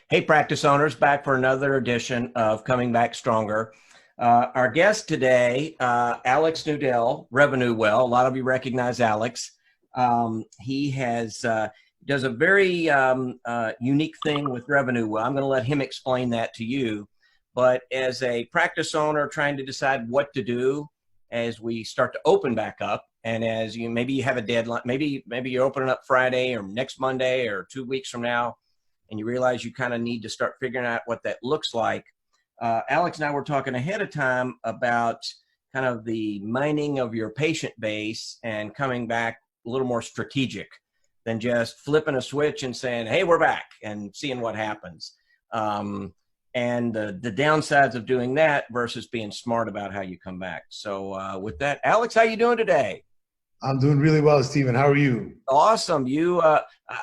Hey, practice owners, back for another edition of Coming Back Stronger. Our guest today, Alex Nudel, RevenueWell. A lot of you recognize Alex. He does a very unique thing with RevenueWell. I'm going to let him explain that to you. But as a practice owner trying to decide what to do as we start to open back up, and as maybe you have a deadline, maybe you're opening up Friday or next Monday or 2 weeks from now, and you realize you kind of need to start figuring out what that looks like. Alex and I were talking ahead of time about kind of the mining of your patient base and coming back a little more strategic than just flipping a switch and saying, hey, we're back, and seeing what happens. And the downsides of doing that versus being smart about how you come back. So with that, Alex, how you doing today? I'm doing really well, Stephen. How are you? Awesome.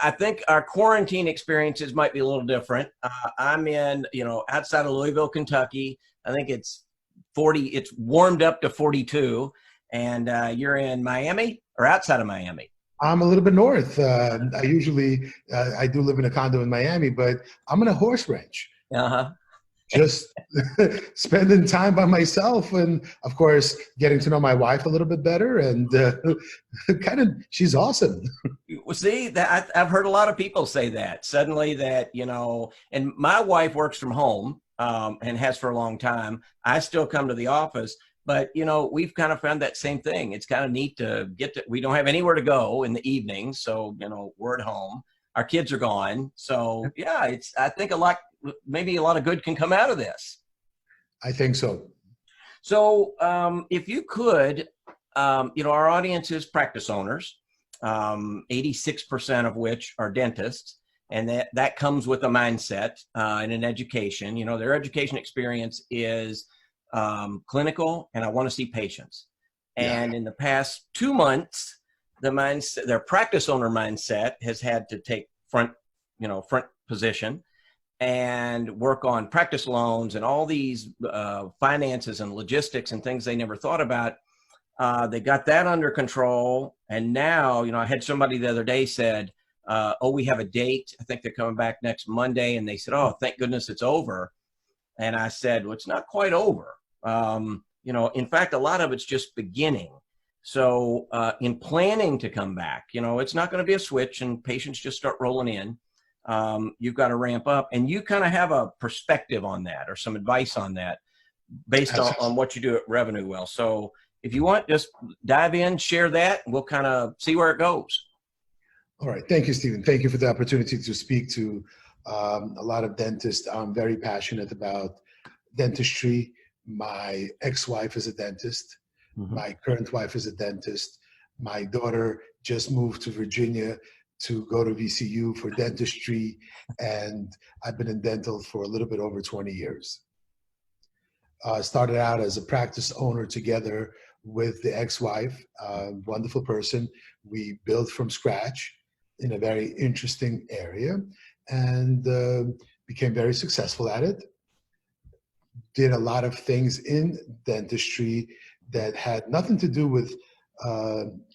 I think our quarantine experiences might be a little different. I'm in, outside of Louisville, Kentucky. I think it's warmed up to 42. And you're in Miami or outside of Miami? I'm a little bit north. I do live in a condo in Miami, but I'm in a horse ranch. Uh-huh. Just spending time by myself, and of course getting to know my wife a little bit better, and she's awesome. Well, see, that I've heard a lot of people say that suddenly that, and my wife works from home and has for a long time. I still come to the office, but we've kind of found that same thing. It's kind of neat to we don't have anywhere to go in the evening. So, we're at home, our kids are gone. So yeah, I think maybe a lot of good can come out of this. I think so. So if you could, our audience is practice owners, 86% of which are dentists, and that comes with a mindset and an education. Their education experience is clinical, and I want to see patients. And in the past 2 months, their practice owner mindset has had to take front position and work on practice loans and all these finances and logistics and things they never thought about. They got that under control. And now, I had somebody the other day said, we have a date. I think they're coming back next Monday. And they said, oh, thank goodness it's over. And I said, well, it's not quite over. In fact, a lot of it's just beginning. So in planning to come back, it's not going to be a switch and patients just start rolling in. You've got to ramp up, and you kind of have a perspective on that or some advice on that based on what you do at RevenueWell. So if you want, just dive in, share that, and we'll kind of see where it goes. All right. Thank you, Stephen. Thank you for the opportunity to speak to a lot of dentists. I'm very passionate about dentistry. My ex-wife is a dentist. Mm-hmm. My current wife is a dentist. My daughter just moved to Virginia to go to VCU for dentistry, and I've been in dental for a little bit over 20 years. Started out as a practice owner together with the ex-wife, wonderful person. We built from scratch in a very interesting area, and became very successful at it. Did a lot of things in dentistry that had nothing to do with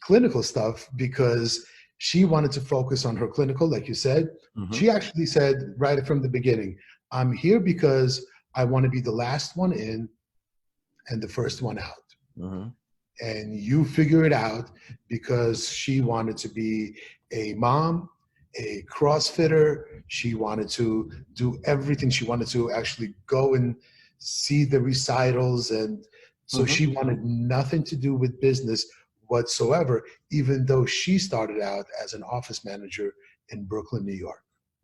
clinical stuff, because she wanted to focus on her clinical, like you said. Mm-hmm. She actually said right from the beginning, I'm here because I want to be the last one in and the first one out. Mm-hmm. And you figure it out, because she wanted to be a mom, a CrossFitter. She wanted to do everything. She wanted to actually go and see the recitals. And so mm-hmm. she wanted nothing to do with business whatsoever, even though she started out as an office manager in Brooklyn, New York.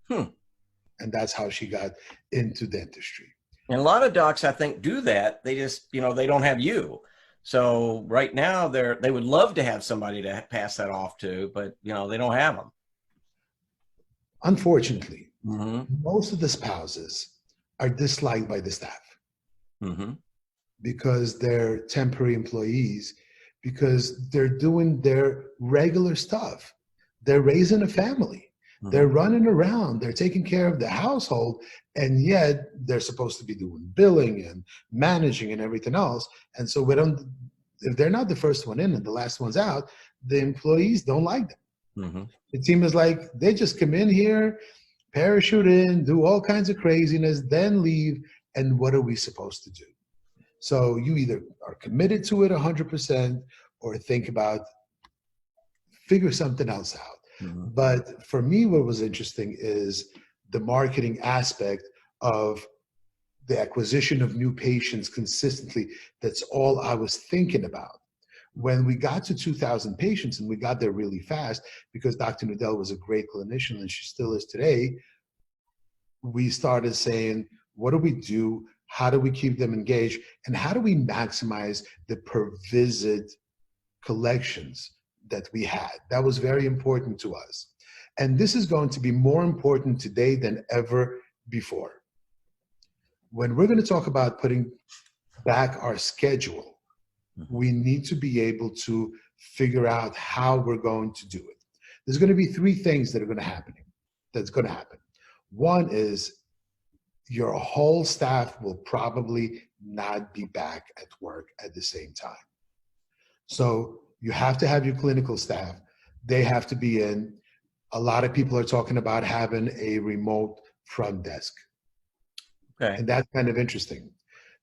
And that's how she got into dentistry. And a lot of docs, I think, do that. They just, they don't have you. So right now they would love to have somebody to pass that off to, but they don't have them. Unfortunately, mm-hmm. most of the spouses are disliked by the staff, mm-hmm. because they're temporary employees, because they're doing their regular stuff. They're raising a family. Mm-hmm. They're running around. They're taking care of the household, and yet they're supposed to be doing billing and managing and everything else. And so if they're not the first one in and the last one's out, the employees don't like them. Mm-hmm. It seems like they just come in here, parachute in, do all kinds of craziness, then leave. And what are we supposed to do? So you either are committed to it 100% or think about figure something else out. Mhm. But for me, what was interesting is the marketing aspect of the acquisition of new patients consistently. That's all I was thinking about. When we got to 2,000 patients, and we got there really fast because Dr. Nudel was a great clinician and she still is today, we started saying, what do we do? How do we keep them engaged? And how do we maximize the per visit collections that we had? That was very important to us. And this is going to be more important today than ever before. When we're going to talk about putting back our schedule, we need to be able to figure out how we're going to do it. There's going to be three things that are going to happen. That's going to happen. One is your whole staff will probably not be back at work at the same time. So you have to have your clinical staff. They have to be in. A lot of people are talking about having a remote front desk. Okay. And that's kind of interesting.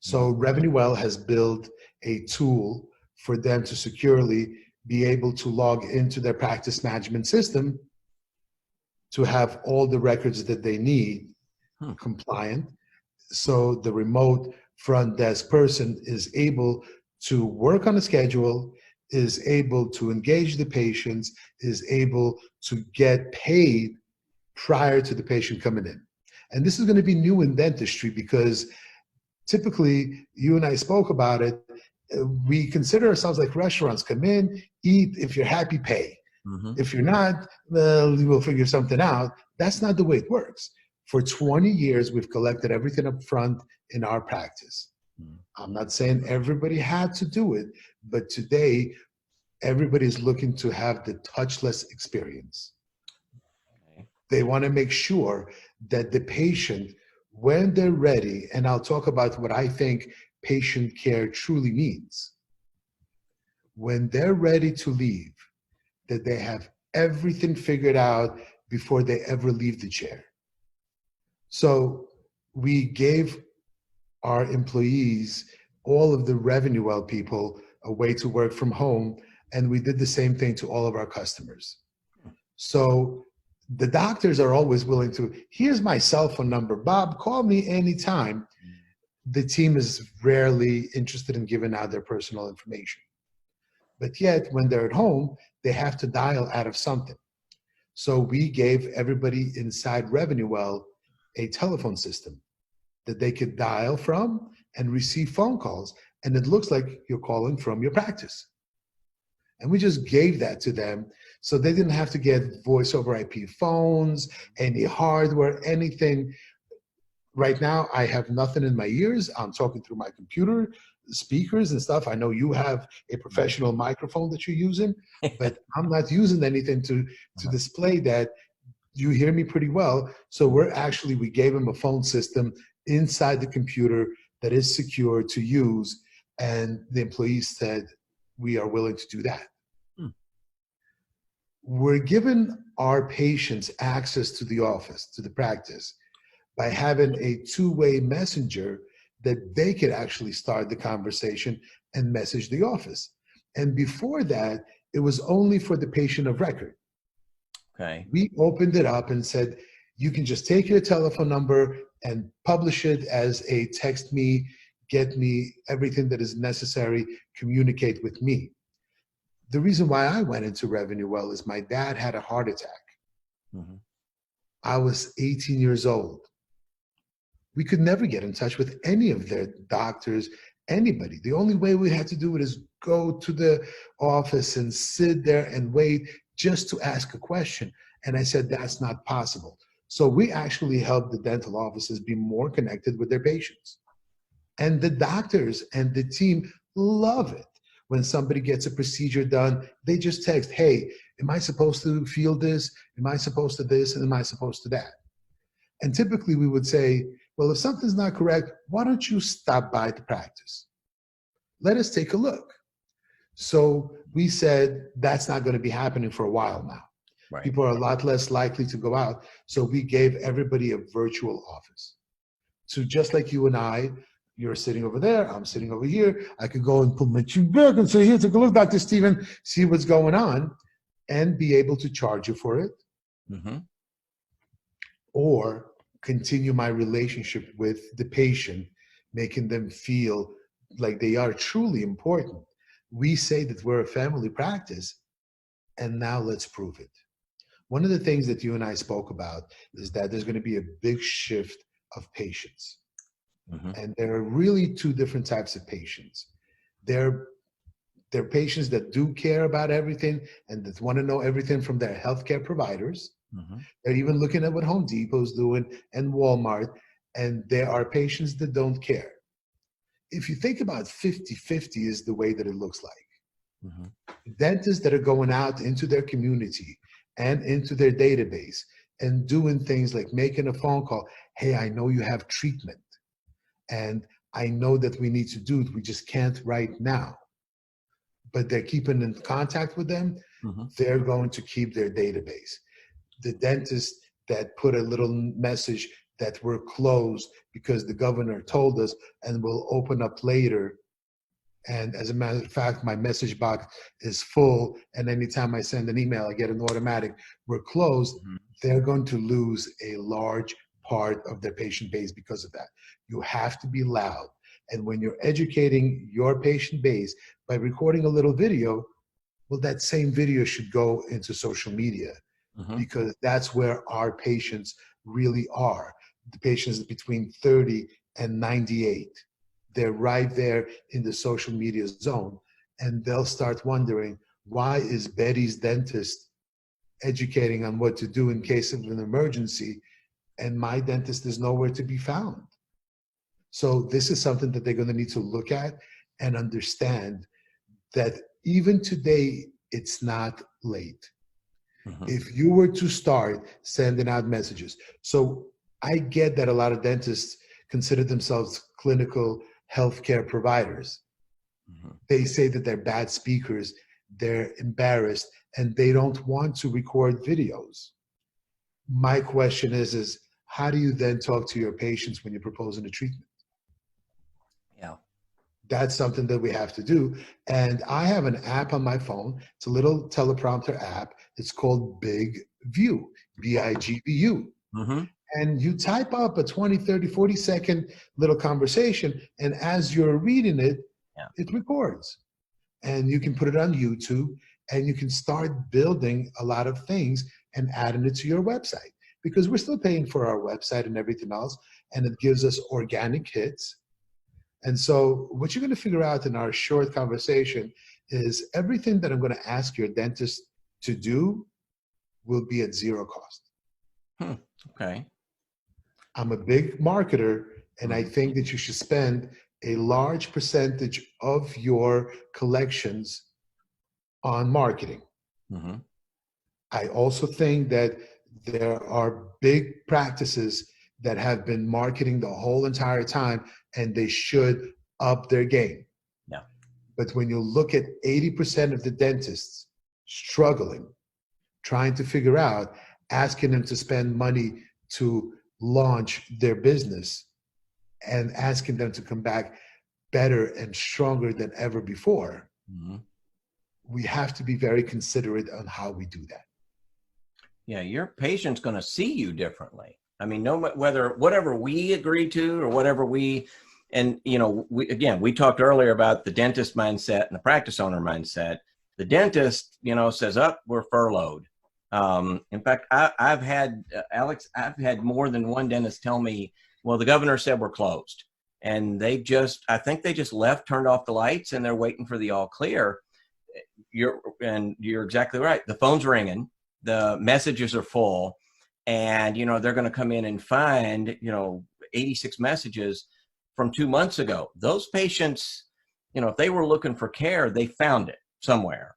So RevenueWell has built a tool for them to securely be able to log into their practice management system to have all the records that they need compliant. So the remote front desk person is able to work on a schedule, is able to engage the patients, is able to get paid prior to the patient coming in. And this is going to be new in dentistry because typically, you and I spoke about it, we consider ourselves like restaurants. Come in, eat, if you're happy, pay. If you're not, well, we'll figure something out. That's not the way it works. For 20 years, we've collected everything up front in our practice. I'm not saying everybody had to do it, but today, everybody's looking to have the touchless experience. They want to make sure that the patient, when they're ready, and I'll talk about what I think patient care truly means. When they're ready to leave, that they have everything figured out before they ever leave the chair. So we gave our employees, all of the RevenueWell people, a way to work from home, and we did the same thing to all of our customers. So the doctors are always willing to, here's my cell phone number, Bob, call me anytime. The team is rarely interested in giving out their personal information. But yet, when they're at home, they have to dial out of something. So we gave everybody inside RevenueWell a telephone system that they could dial from and receive phone calls. And it looks like you're calling from your practice. And we just gave that to them so they didn't have to get voice over IP phones, any hardware, anything. Right now, I have nothing in my ears. I'm talking through my computer, speakers and stuff. I know you have a professional microphone that you're using, but I'm not using anything to display that. You hear me pretty well. So we gave them a phone system inside the computer that is secure to use. And the employees said, we are willing to do that. We're giving our patients access to the office, to the practice, by having a two-way messenger that they could actually start the conversation and message the office. And before that, it was only for the patient of record. Okay. We opened it up and said, you can just take your telephone number and publish it as a text me, get me everything that is necessary, communicate with me. The reason why I went into RevenueWell is my dad had a heart attack. I was 18 years old. We could never get in touch with any of their doctors, anybody. The only way we had to do it is go to the office and sit there and wait just to ask a question. And I said, that's not possible. So we actually helped the dental offices be more connected with their patients. And the doctors and the team love it. When somebody gets a procedure done, they just text, hey, am I supposed to feel this? Am I supposed to this? And am I supposed to that? And typically we would say, well, if something's not correct, why don't you stop by the practice? Let us take a look. So we said, that's not going to be happening for a while now. Right. People are a lot less likely to go out. So we gave everybody a virtual office. So just like you and I, you're sitting over there, I'm sitting over here. I could go and put my chin back and say, here, take a look, Dr. Steven, see what's going on, and be able to charge you for it. Mm-hmm. Or continue my relationship with the patient, making them feel like they are truly important. We say that we're a family practice, and now let's prove it. One of the things that you and I spoke about is that there's going to be a big shift of patients. Mm-hmm. And there are really two different types of patients. There are patients that do care about everything and that want to know everything from their healthcare providers. Mm-hmm. They're even looking at what Home Depot's doing and Walmart, and there are patients that don't care. If you think about 50-50 is the way that it looks like. Mm-hmm. Dentists that are going out into their community and into their database and doing things like making a phone call. Hey, I know you have treatment, and I know that we need to do it. We just can't right now. But they're keeping in contact with them. Mm-hmm. They're going to keep their database. The dentists that put a little message that we're closed because the governor told us and we'll open up later. And as a matter of fact, my message box is full. And anytime I send an email, I get an automatic, we're closed. Mm-hmm. They're going to lose a large part of their patient base because of that. You have to be loud. And when you're educating your patient base by recording a little video, well, that same video should go into social media. Mm-hmm. Because that's where our patients really are. The patients between 30 and 98. They're right there in the social media zone. And they'll start wondering, why is Betty's dentist educating on what to do in case of an emergency, and my dentist is nowhere to be found? So this is something that they're going to need to look at and understand that even today, it's not late. Mm-hmm. If you were to start sending out messages. So I get that a lot of dentists consider themselves clinical healthcare providers. Mm-hmm. They say that they're bad speakers, they're embarrassed, and they don't want to record videos. My question is how do you then talk to your patients when you're proposing a treatment? Yeah. That's something that we have to do. And I have an app on my phone. It's a little teleprompter app. It's called Big View, BIGVU. Mm-hmm. And you type up a 20, 30, 40-second little conversation. And as you're reading it, it records. And you can put it on YouTube, and you can start building a lot of things and adding it to your website. Because we're still paying for our website and everything else. And it gives us organic hits. And so what you're going to figure out in our short conversation is everything that I'm going to ask your dentist to do will be at zero cost. Okay. I'm a big marketer, and I think that you should spend a large percentage of your collections on marketing. Mm-hmm. I also think that there are big practices that have been marketing the whole entire time, and they should up their game. Yeah. But when you look at 80% of the dentists struggling, trying to figure out, asking them to spend money to launch their business and asking them to come back better and stronger than ever before, Mm-hmm. we have to be very considerate on how we do that. Yeah, your patient's going to see you differently. I mean, no, whatever we agree to or whatever we, and we talked earlier about the dentist mindset and the practice owner mindset. The dentist, says, we're furloughed. In fact, I've had, Alex, I've had more than one dentist tell me, well, the governor said we're closed. And I think they just left, turned off the lights, and they're waiting for the all clear. You're exactly right. The phone's ringing, the messages are full, and, they're going to come in and find, 86 messages from 2 months ago. Those patients, if they were looking for care, they found it somewhere.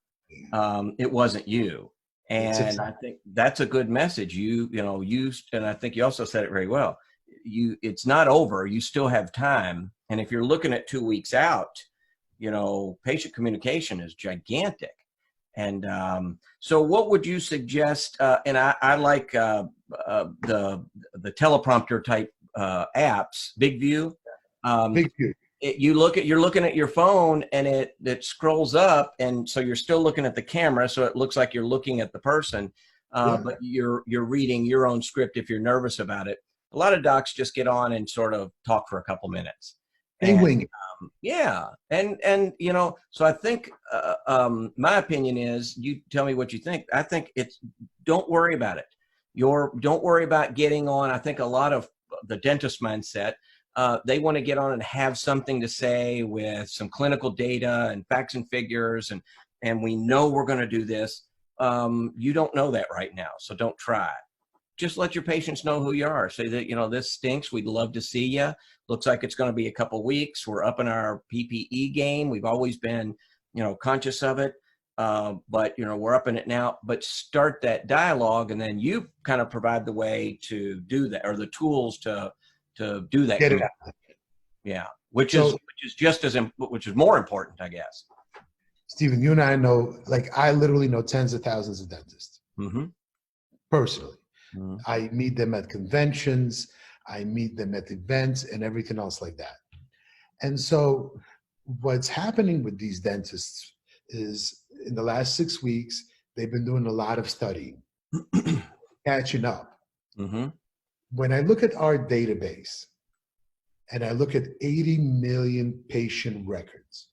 It wasn't you. And I think that's a good message. And I think you also said it very well. It's not over. You still have time. And if you're looking at 2 weeks out, patient communication is gigantic. And so what would you suggest? And I like the teleprompter type apps, Big View. Big view. You're looking at your phone, and it scrolls up, and so you're still looking at the camera, so it looks like you're looking at the person, but you're reading your own script if you're nervous about it. A lot of docs just get on and sort of talk for a couple minutes. They wing it. Yeah, and you know, so I think my opinion is, you tell me what you think. I think it's, don't worry about it. Don't worry about getting on. I think a lot of the dentist mindset, they want to get on and have something to say with some clinical data and facts and figures, and we know we're going to do this. You don't know that right now, so don't try. Just let your patients know who you are. Say that, you know, this stinks. We'd love to see you. Looks like it's going to be a couple weeks. We're up in our PPE game. We've always been, you know, conscious of it. But, you know, we're up in it now. But start that dialogue, and then you kind of provide the way to do that, or the tools to do that. Get it out. Yeah, which is more important, I guess. Stephen, you and I know, like, I literally know tens of thousands of dentists, personally. I meet them at conventions, I meet them at events and everything else like that. And so what's happening with these dentists is, in the last 6 weeks, they've been doing a lot of studying, catching up. When I look at our database and I look at 80 million patient records,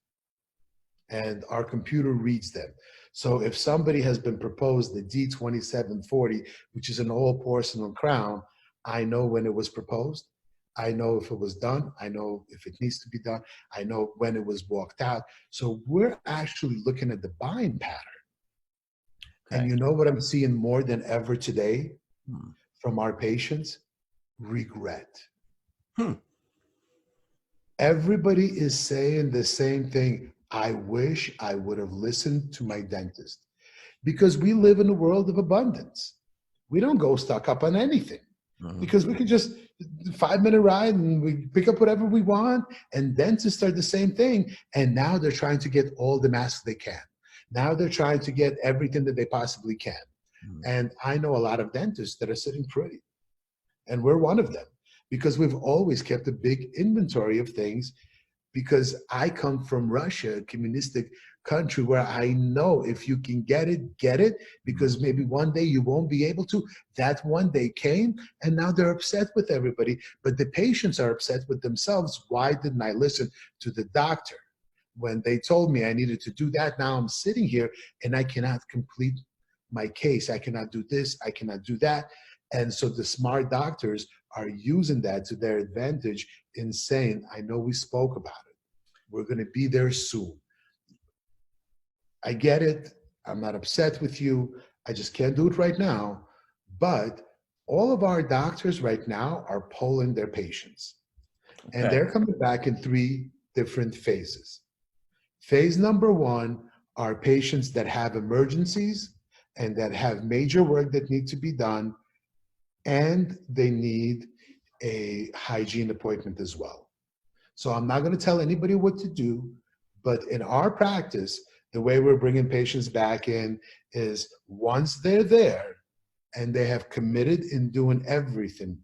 and our computer reads them. So if somebody has been proposed the D2740, which is an all porcelain crown, I know when it was proposed. I know if it was done. I know if it needs to be done. I know when it was walked out. So we're actually looking at the buying pattern. Okay. And you know what I'm seeing more than ever today from our patients? Regret. Everybody is saying the same thing. I wish I would have listened to my dentist, because we live in a world of abundance. We don't go stock up on anything because we can just 5-minute ride and we pick up whatever we want. And dentists are the same thing. And now they're trying to get all the masks they can. Now they're trying to get everything that they possibly can. And I know a lot of dentists that are sitting pretty, and we're one of them, because we've always kept a big inventory of things. Because I come from Russia, a communistic country, where I know if you can get it, because maybe one day you won't be able to. That one day came, and now they're upset with everybody. But the patients are upset with themselves. Why didn't I listen to the doctor when they told me I needed to do that? Now I'm sitting here and I cannot complete my case. I cannot do this. I cannot do that. And so the smart doctors are using that to their advantage in saying, I know we spoke about it. We're going to be there soon. I get it. I'm not upset with you. I just can't do it right now. But all of our doctors right now are polling their patients. Okay. And they're coming back in 3 different phases. Phase number 1 are patients that have emergencies and that have major work that need to be done, and they need a hygiene appointment as well. So I'm not going to tell anybody what to do, but in our practice, the way we're bringing patients back in is, once they're there and they have committed in doing everything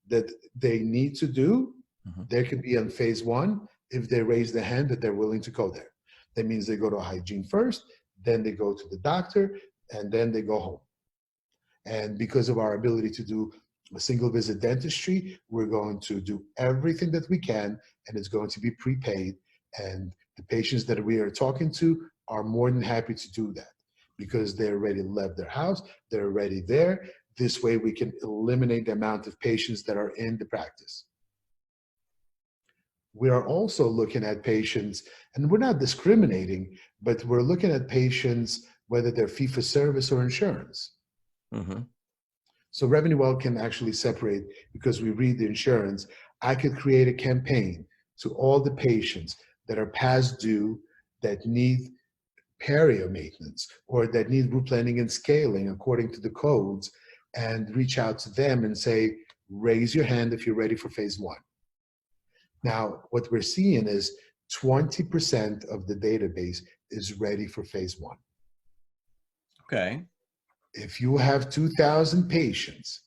that they need to do, they could be on phase 1 if they raise the hand that they're willing to go there. That means they go to hygiene first, then they go to the doctor, and then they go home. And because of our ability to do a single visit dentistry, we're going to do everything that we can, and it's going to be prepaid. And the patients that we are talking to are more than happy to do that, because they already left their house, they're already there. This way we can eliminate the amount of patients that are in the practice. We are also looking at patients, and we're not discriminating, but we're looking at patients, whether they're fee-for-service or insurance. So RevenueWell can actually separate, because we read the insurance. I could create a campaign to all the patients that are past due, that need perio maintenance, or that need root planning and scaling according to the codes, and reach out to them and say, raise your hand if you're ready for phase 1. Now, what we're seeing is 20% of the database is ready for phase 1. Okay. If you have 2,000 patients,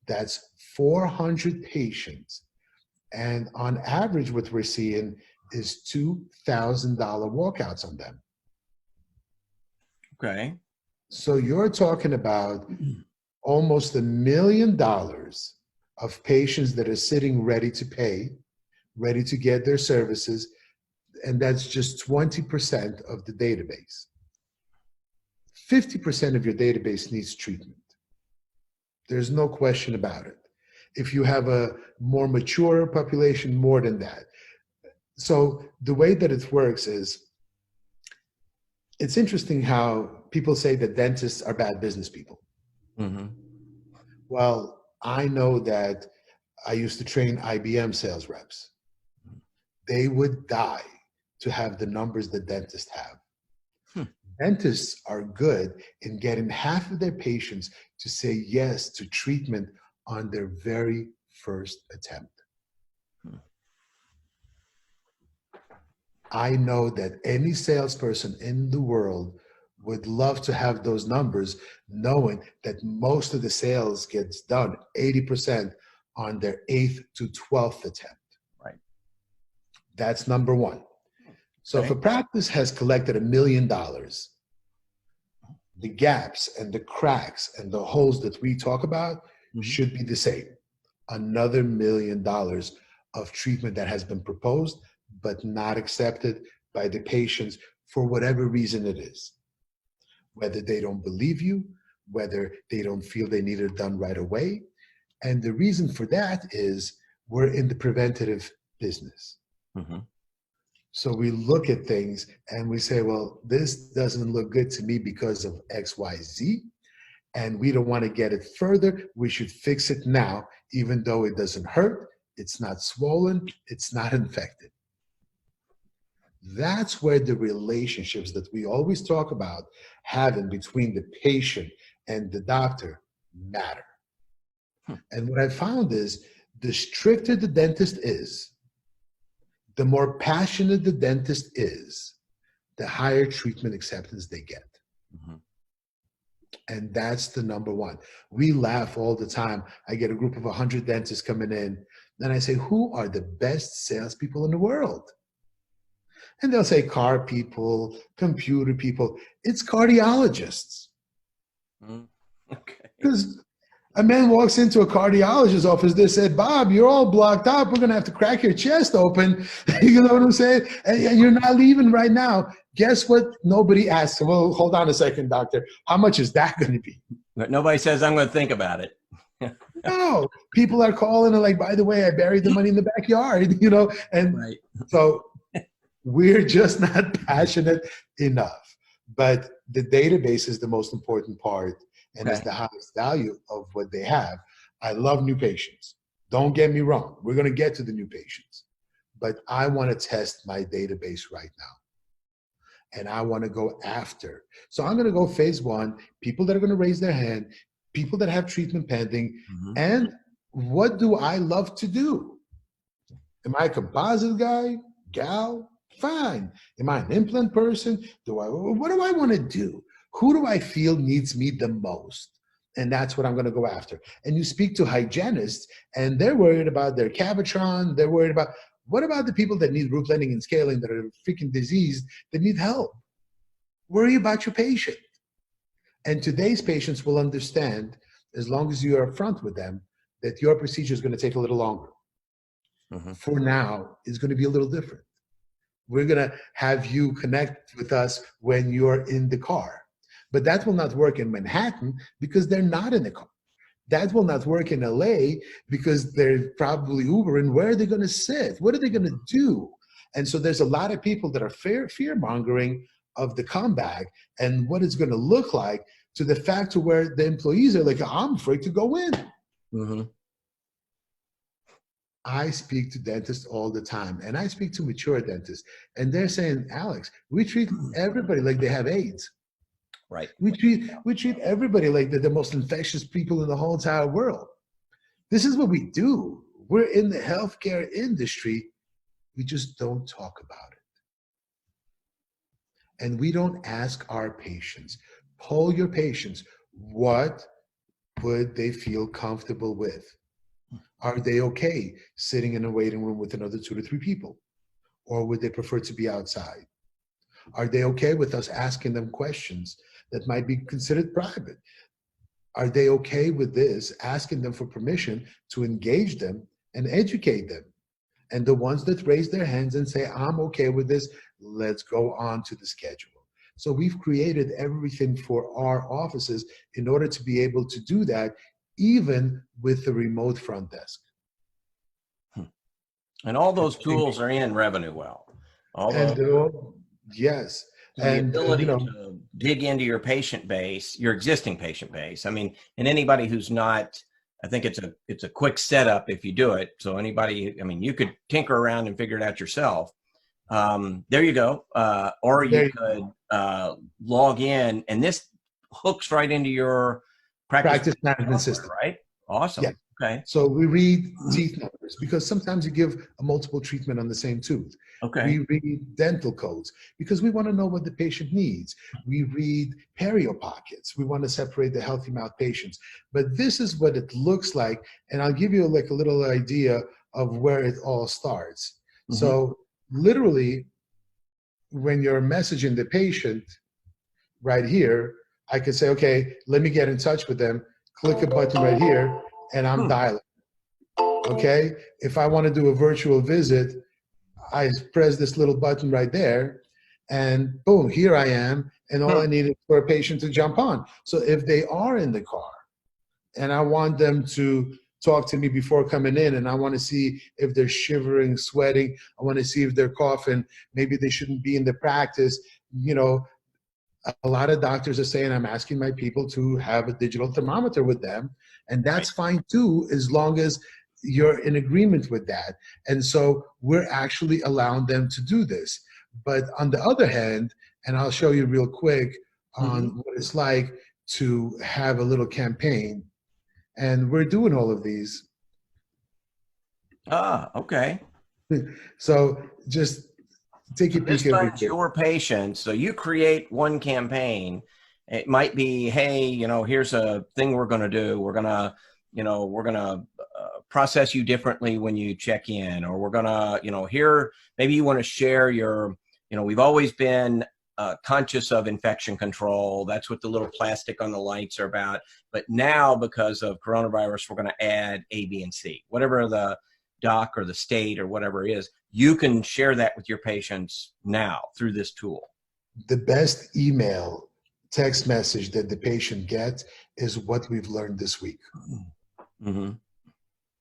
that's 400 patients. And on average, what we're seeing is $2,000 walkouts on them. Okay. So you're talking about almost $1 million of patients that are sitting ready to pay, ready to get their services, and that's just 20% of the database. 50% of your database needs treatment. There's no question about it. If you have a more mature population, more than that. So the way that it works is, it's interesting how people say that dentists are bad business people. Mm-hmm. Well, I know that I used to train IBM sales reps. They would die to have the numbers that dentists have. Dentists are good in getting half of their patients to say yes to treatment on their very first attempt. I know that any salesperson in the world would love to have those numbers, knowing that most of the sales gets done 80% on their 8th to 12th attempt. Right. That's number one. So Okay. if a practice has collected $1 million, the gaps and the cracks and the holes that we talk about should be the same. Another $1 million of treatment that has been proposed but not accepted by the patients for whatever reason it is. Whether they don't believe you, whether they don't feel they need it done right away. And the reason for that is we're in the preventative business. Mm-hmm. So we look at things and we say, well, this doesn't look good to me because of X, Y, Z, and we don't want to get it further. We should fix it now, even though it doesn't hurt, it's not swollen, it's not infected. That's where the relationships that we always talk about having between the patient and the doctor matter. And what I found is the stricter the dentist is, the more passionate the dentist is, the higher treatment acceptance they get. Mm-hmm. And that's the number one. We laugh all the time. I get a group of 100 dentists coming in, and I say, who are the best salespeople in the world? And they'll say car people, computer people. It's cardiologists. Mm-hmm. Okay. Because a man walks into a cardiologist's office, they said, Bob, you're all blocked up. We're going to have to crack your chest open. You know what I'm saying? And you're not leaving right now. Guess what? Nobody asks. Well, hold on a second, doctor. How much is that going to be? But nobody says, I'm going to think about it. No, people are calling and like, by the way, I buried the money in the backyard, you know? And right. So we're just not passionate enough. But the database is the most important part. And it's the highest value of what they have. I love new patients. Don't get me wrong. We're going to get to the new patients. But I want to test my database right now. And I want to go after. So I'm going to go phase one, people that are going to raise their hand, people that have treatment pending. Mm-hmm. And what do I love to do? Am I a composite guy, gal? Fine. Am I an implant person? What do I want to do? Who do I feel needs me the most? And that's what I'm going to go after. And you speak to hygienists, and they're worried about their Cavitron. They're worried about, what about the people that need root blending and scaling that are freaking diseased, that need help? Worry about your patient. And today's patients will understand, as long as you are upfront with them, that your procedure is going to take a little longer. Mm-hmm. For now, it's going to be a little different. We're going to have you connect with us when you're in the car. But that will not work in Manhattan because they're not in the car. That will not work in LA because they're probably Ubering. Where are they going to sit? What are they going to do? And so there's a lot of people that are fear-mongering of the comeback and what it's going to look like, to the fact to where the employees are like, I'm afraid to go in. Mm-hmm. I speak to dentists all the time, and I speak to mature dentists, and they're saying, Alex, we treat everybody like they have AIDS. Right. We treat everybody like they're the most infectious people in the whole entire world. This is what we do. We're in the healthcare industry. We just don't talk about it. And we don't ask our patients, Poll your patients. What would they feel comfortable with? Are they okay sitting in a waiting room with another 2 to 3 people? Or would they prefer to be outside? Are they okay with us asking them questions that might be considered private? Are they okay with this, asking them for permission to engage them and educate them? And the ones that raise their hands and say, I'm okay with this, let's go on to the schedule. So we've created everything for our offices in order to be able to do that, even with the remote front desk. And all those tools are in RevenueWell. Yes. So the ability to dig into your patient base, your existing patient base. I mean, and anybody who's not, I think it's a quick setup if you do it. So anybody, I mean, you could tinker around and figure it out yourself. There you go. Or you could log in, and this hooks right into your practice management system, right? Awesome. Yeah. Okay. So we read teeth numbers because sometimes you give a multiple treatment on the same tooth. Okay. We read dental codes because we want to know what the patient needs. We read perio pockets. We want to separate the healthy mouth patients. But this is what it looks like, and I'll give you like a little idea of where it all starts. Mm-hmm. So literally, when you're messaging the patient right here, I could say, okay, let me get in touch with them. Click a button right here, and I'm dialing. Okay? If I want to do a virtual visit, I press this little button right there, and boom, here I am, and all I need is for a patient to jump on. So if they are in the car, and I want them to talk to me before coming in, and I want to see if they're shivering, sweating, I want to see if they're coughing, maybe they shouldn't be in the practice, you know, a lot of doctors are saying, I'm asking my people to have a digital thermometer with them, and that's fine too, as long as you're in agreement with that. And so we're actually allowing them to do this. But on the other hand, and I'll show you real quick on what it's like to have a little campaign, and we're doing all of these. Okay. So just take a peek at your patients. So you create one campaign. It might be, hey, you know, here's a thing we're going to do. We're going to, you know, we're going to process you differently when you check in, or we're going to, you know, here, maybe you want to share your, you know, we've always been conscious of infection control. That's what the little plastic on the lights are about. But now, because of coronavirus, we're going to add A, B, and C, whatever the doc or the state or whatever it is. You can share that with your patients now through this tool. The best email, text message that the patient gets is what we've learned this week.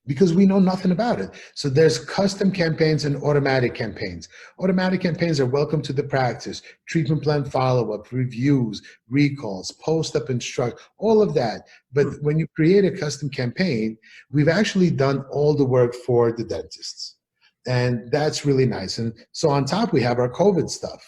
Because we know nothing about it. So there's custom campaigns and automatic campaigns. Automatic campaigns are welcome to the practice, treatment plan follow-up, reviews, recalls, post-up instruct, all of that. But when you create a custom campaign, we've actually done all the work for the dentists. And that's really nice. And so on top, we have our COVID stuff.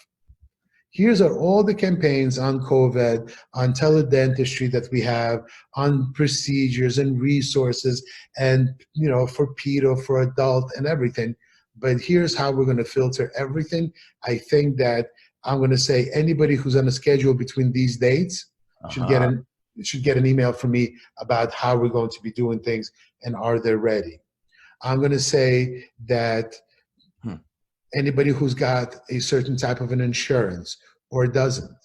Here's all the campaigns on COVID, on teledentistry that we have, on procedures and resources, and, you know, for pedo, for adult, and everything. But here's how we're going to filter everything. I think that I'm going to say anybody who's on a schedule between these dates should get an email from me about how we're going to be doing things and are they ready. I'm going to say that anybody who's got a certain type of an insurance or doesn't,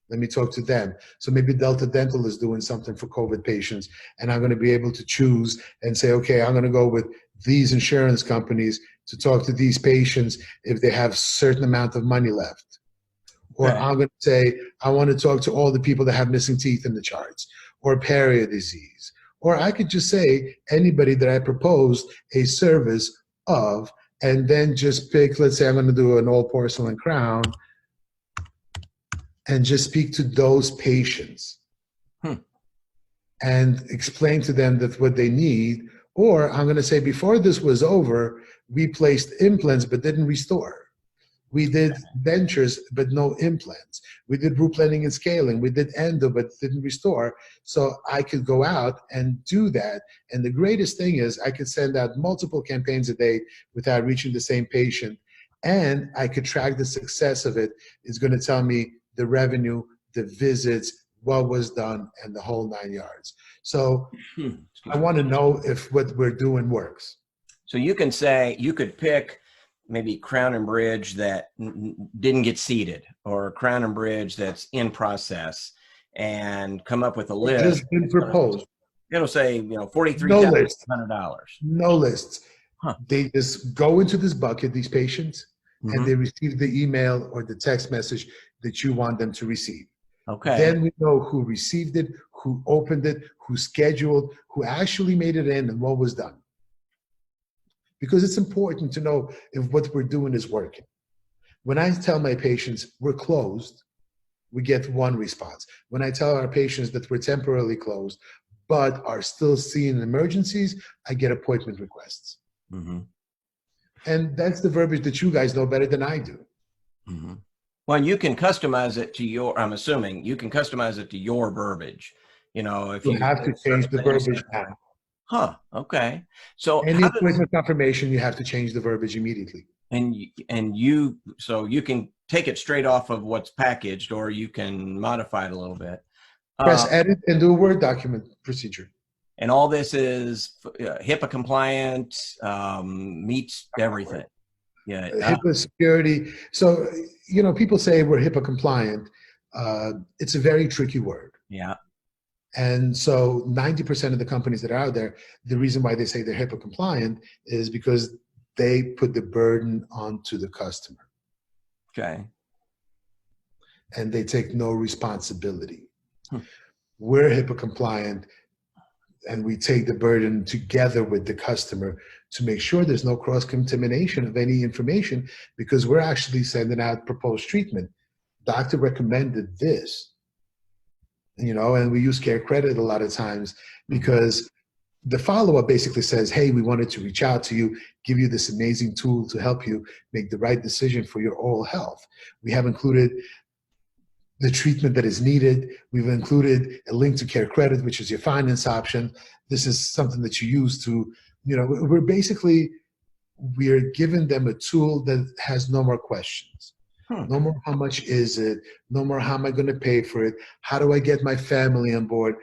let me talk to them. So maybe Delta Dental is doing something for COVID patients, and I'm going to be able to choose and say, okay, I'm going to go with these insurance companies to talk to these patients if they have a certain amount of money left. Or I'm going to say, I want to talk to all the people that have missing teeth in the charts, or perio disease. Or I could just say anybody that I proposed a service of, and then just pick, let's say I'm going to do an all porcelain crown, and just speak to those patients and explain to them that what they need. Or I'm going to say, before this was over, we placed implants but didn't restore. We did dentures but no implants. We did root blending and scaling. We did endo but didn't restore. So I could go out and do that. And the greatest thing is I could send out multiple campaigns a day without reaching the same patient. And I could track the success of it. It's going to tell me the revenue, the visits, what was done, and the whole 9 yards. So Excuse I me. want to know if what we're doing works. So you can say, you could pick maybe Crown and Bridge that didn't get seeded, or Crown and Bridge that's in process, and come up with a It list. just been proposed. It'll say, you know, No list. $43,100. No lists. Huh. They just go into this bucket, these patients, and they receive the email or the text message that you want them to receive. Okay. Then we know who received it, who opened it, who scheduled, who actually made it in, and what was done. Because it's important to know if what we're doing is working. When I tell my patients we're closed, we get one response. When I tell our patients that we're temporarily closed, but are still seeing emergencies, I get appointment requests. And that's the verbiage that you guys know better than I do. Well, you can customize it to your, I'm assuming, you can customize it to your verbiage. You know, if You have to change the verbiage now. Huh, okay. So any appointment confirmation, you have to change the verbiage immediately. So you can take it straight off of what's packaged, or you can modify it a little bit. Press edit and do a Word document procedure. And all this is HIPAA compliant, meets everything. Yeah. HIPAA security. So, you know, people say we're HIPAA compliant. It's a very tricky word. Yeah. And so 90% of the companies that are out there, the reason why they say they're HIPAA compliant is because they put the burden onto the customer. Okay. And they take no responsibility. We're HIPAA compliant, and we take the burden together with the customer to make sure there's no cross-contamination of any information, because we're actually sending out proposed treatment. Doctor recommended this, you know, and we use care credit a lot of times because the follow-up basically says, hey, we wanted to reach out to you, give you this amazing tool to help you make the right decision for your oral health. We have included the treatment that is needed. We've included a link to care credit, which is your finance option. This is something that you use to, you know, we're giving them a tool that has no more questions. No more how much is it? No more how am I going to pay for it? How do I get my family on board?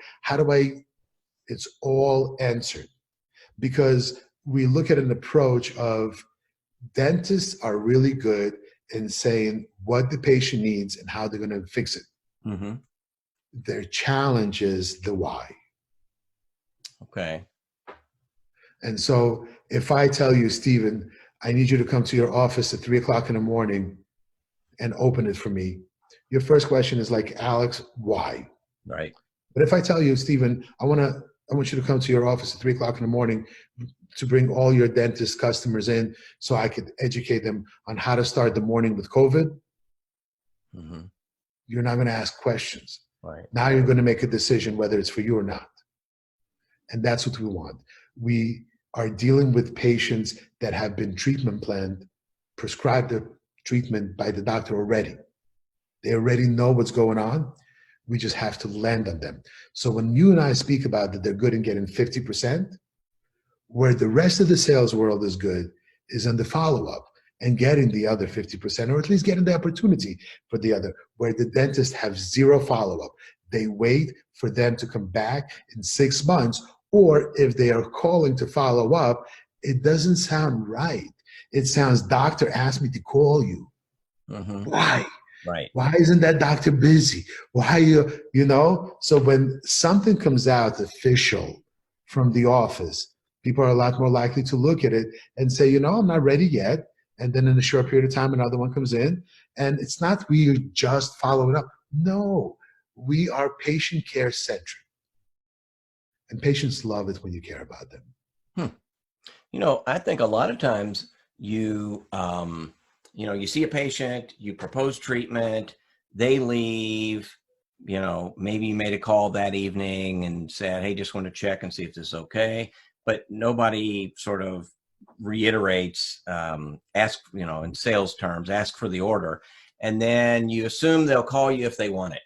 It's all answered. Because we look at an approach of dentists are really good in saying what the patient needs and how they're going to fix it. Their challenge is the why. Okay. And so if I tell you, Stephen, I need you to come to your office at 3 o'clock in the morning and open it for me, your first question is like, Alex, why? Right. But if I tell you, Stephen, I want you to come to your office at 3 o'clock in the morning to bring all your dentist customers in so I could educate them on how to start the morning with COVID, you're not going to ask questions. Right. Now you're going to make a decision whether it's for you or not. And that's what we want. We are dealing with patients that have been treatment planned, prescribed the treatment by the doctor already. They already know what's going on. We just have to land on them. So when you and I speak about that they're good in getting 50%, where the rest of the sales world is good is on the follow-up and getting the other 50%, or at least getting the opportunity for the other, where the dentists have zero follow-up. They wait for them to come back in 6 months, or if they are calling to follow up, it doesn't sound right. It sounds, doctor asked me to call you. Why? Right. Why isn't that doctor busy? Why you know? So when something comes out official from the office, people are a lot more likely to look at it and say, you know, I'm not ready yet. And then in a short period of time, another one comes in. And it's not we just following up. No, we are patient care centric. And patients love it when you care about them. You know, I think a lot of times you see a patient, you propose treatment, they leave, you know, maybe you made a call that evening and said, hey, just want to check and see if this is okay. But nobody sort of reiterates, ask, you know, in sales terms, ask for the order. And then you assume they'll call you if they want it.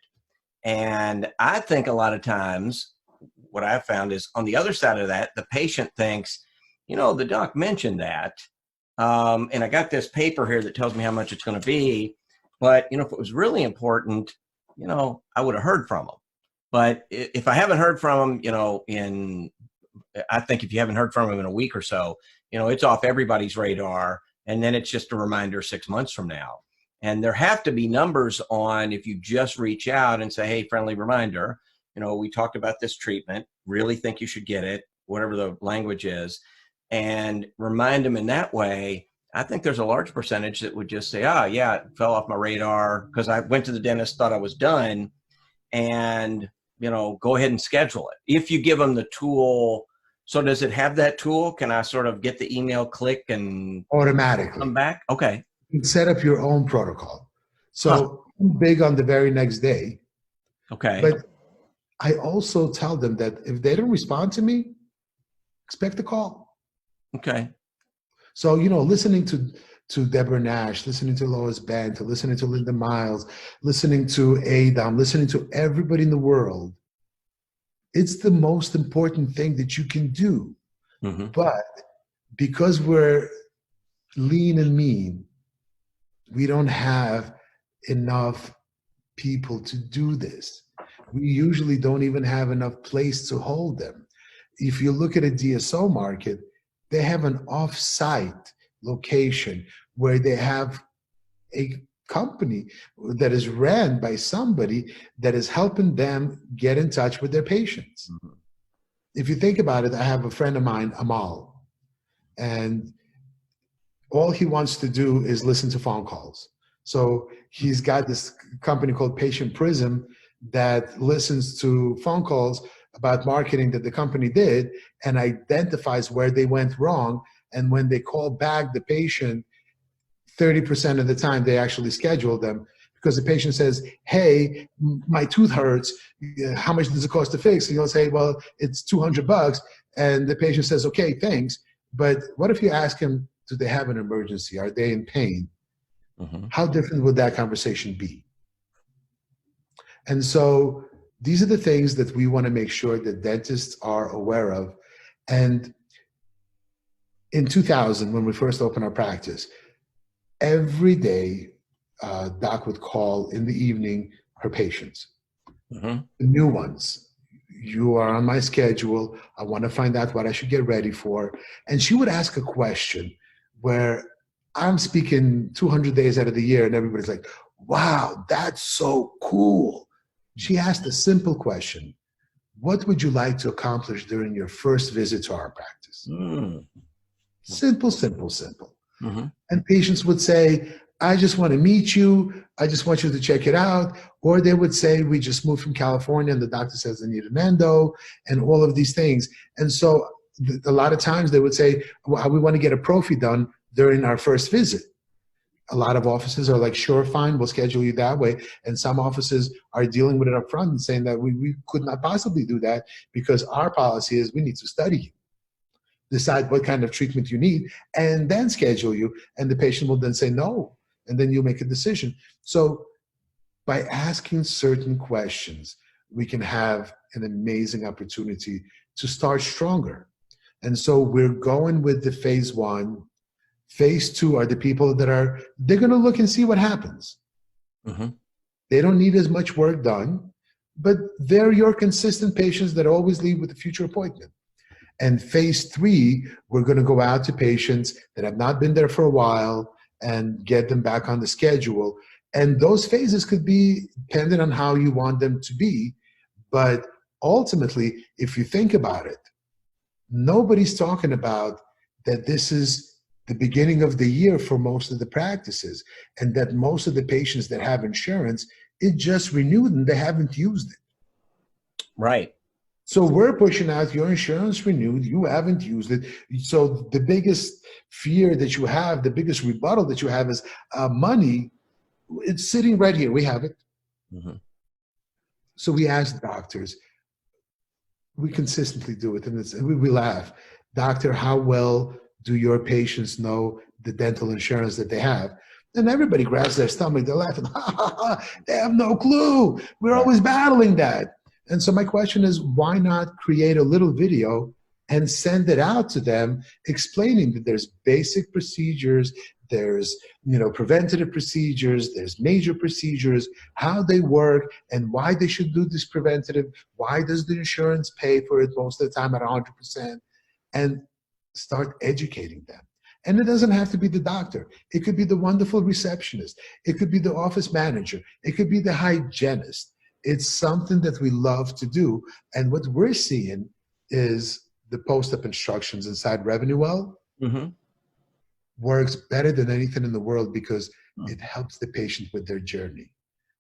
And I think a lot of times what I've found is on the other side of that, the patient thinks, you know, the doc mentioned that. And I got this paper here that tells me how much it's going to be. But, you know, if it was really important, you know, I would have heard from them. But if I haven't heard from them, I think if you haven't heard from them in a week or so, it's off everybody's radar. And then it's just a reminder 6 months from now. And there have to be numbers on if you just reach out and say, hey, friendly reminder, we talked about this treatment, really think you should get it, whatever the language is, and remind them in that way. I think there's a large percentage that would just say, yeah, it fell off my radar because I went to the dentist, thought I was done, and, go ahead and schedule it. If you give them the tool. So does it have that tool? Can I sort of get the email, click, and automatically come back? Okay. You can set up your own protocol. So I'm big on the very next day. Okay. But I also tell them that if they don't respond to me, expect a call. Okay. So, listening to Deborah Nash, listening to Lois Bent, listening to Linda Miles, listening to Adam, listening to everybody in the world, it's the most important thing that you can do. Mm-hmm. But because we're lean and mean, we don't have enough people to do this. We usually don't even have enough place to hold them. If you look at a DSO market, they have an off-site location where they have a company that is ran by somebody that is helping them get in touch with their patients. Mm-hmm. If you think about it, I have a friend of mine, Amal, and all he wants to do is listen to phone calls. So he's got this company called Patient Prism that listens to phone calls about marketing that the company did and identifies where they went wrong. And when they call back the patient, 30% of the time they actually schedule them because the patient says, hey, my tooth hurts. How much does it cost to fix? And you'll say, well, it's $200. And the patient says, okay, thanks. But what if you ask him, do they have an emergency? Are they in pain? Mm-hmm. How different would that conversation be? And so these are the things that we want to make sure that dentists are aware of. And in 2000, when we first opened our practice, every day, Doc would call in the evening her patients, mm-hmm. the new ones. You are on my schedule. I want to find out what I should get ready for. And she would ask a question where I'm speaking 200 days out of the year and everybody's like, wow, that's so cool. She asked a simple question. What would you like to accomplish during your first visit to our practice? Mm. Simple, simple, simple. Mm-hmm. And patients would say, I just want to meet you. I just want you to check it out. Or they would say, we just moved from California and the doctor says they need an endo and all of these things. And so a lot of times they would say, well, we want to get a prophy done during our first visit. A lot of offices are like, sure, fine, we'll schedule you that way. And some offices are dealing with it up front and saying that we could not possibly do that because our policy is we need to study you, decide what kind of treatment you need, and then schedule you. And the patient will then say no, and then you make a decision. So by asking certain questions, we can have an amazing opportunity to start stronger. And so we're going with the phase 1. Phase 2 are the people that they're going to look and see what happens. Mm-hmm. They don't need as much work done, but they're your consistent patients that always leave with a future appointment. And phase 3, we're going to go out to patients that have not been there for a while and get them back on the schedule. And those phases could be dependent on how you want them to be. But ultimately, if you think about it, nobody's talking about that this is the beginning of the year for most of the practices, and that most of the patients that have insurance, it just renewed and they haven't used it. Right. So we're pushing out your insurance renewed, you haven't used it. So the biggest fear that you have, the biggest rebuttal that you have is money. It's sitting right here. We have it. Mm-hmm. So we ask doctors, we consistently do it, and we laugh. Doctor, how well do your patients know the dental insurance that they have? And everybody grabs their stomach. They're laughing. They have no clue. We're always battling that. And so my question is, why not create a little video and send it out to them explaining that there's basic procedures, there's, you know, preventative procedures, there's major procedures, how they work and why they should do this preventative. Why does the insurance pay for it most of the time at 100%? And start educating them. And it doesn't have to be the doctor. It could be the wonderful receptionist. It could be the office manager. It could be the hygienist. It's something that we love to do. And what we're seeing is the post-op instructions inside RevenueWell works better than anything in the world because it helps the patient with their journey.